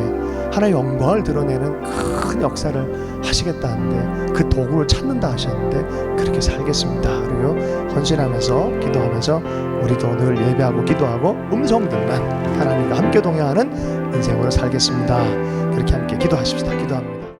하나님의 영광을 드러내는 큰 역사를 하시겠다는데 그 도구를 찾는다 하셨는데 그렇게 살겠습니다. 그리고 헌신하면서 기도하면서 우리도 늘 예배하고 기도하고 음성들만 하나님과 함께 동행하는 인생으로 살겠습니다. 그렇게 함께 기도하십시다. 기도합니다.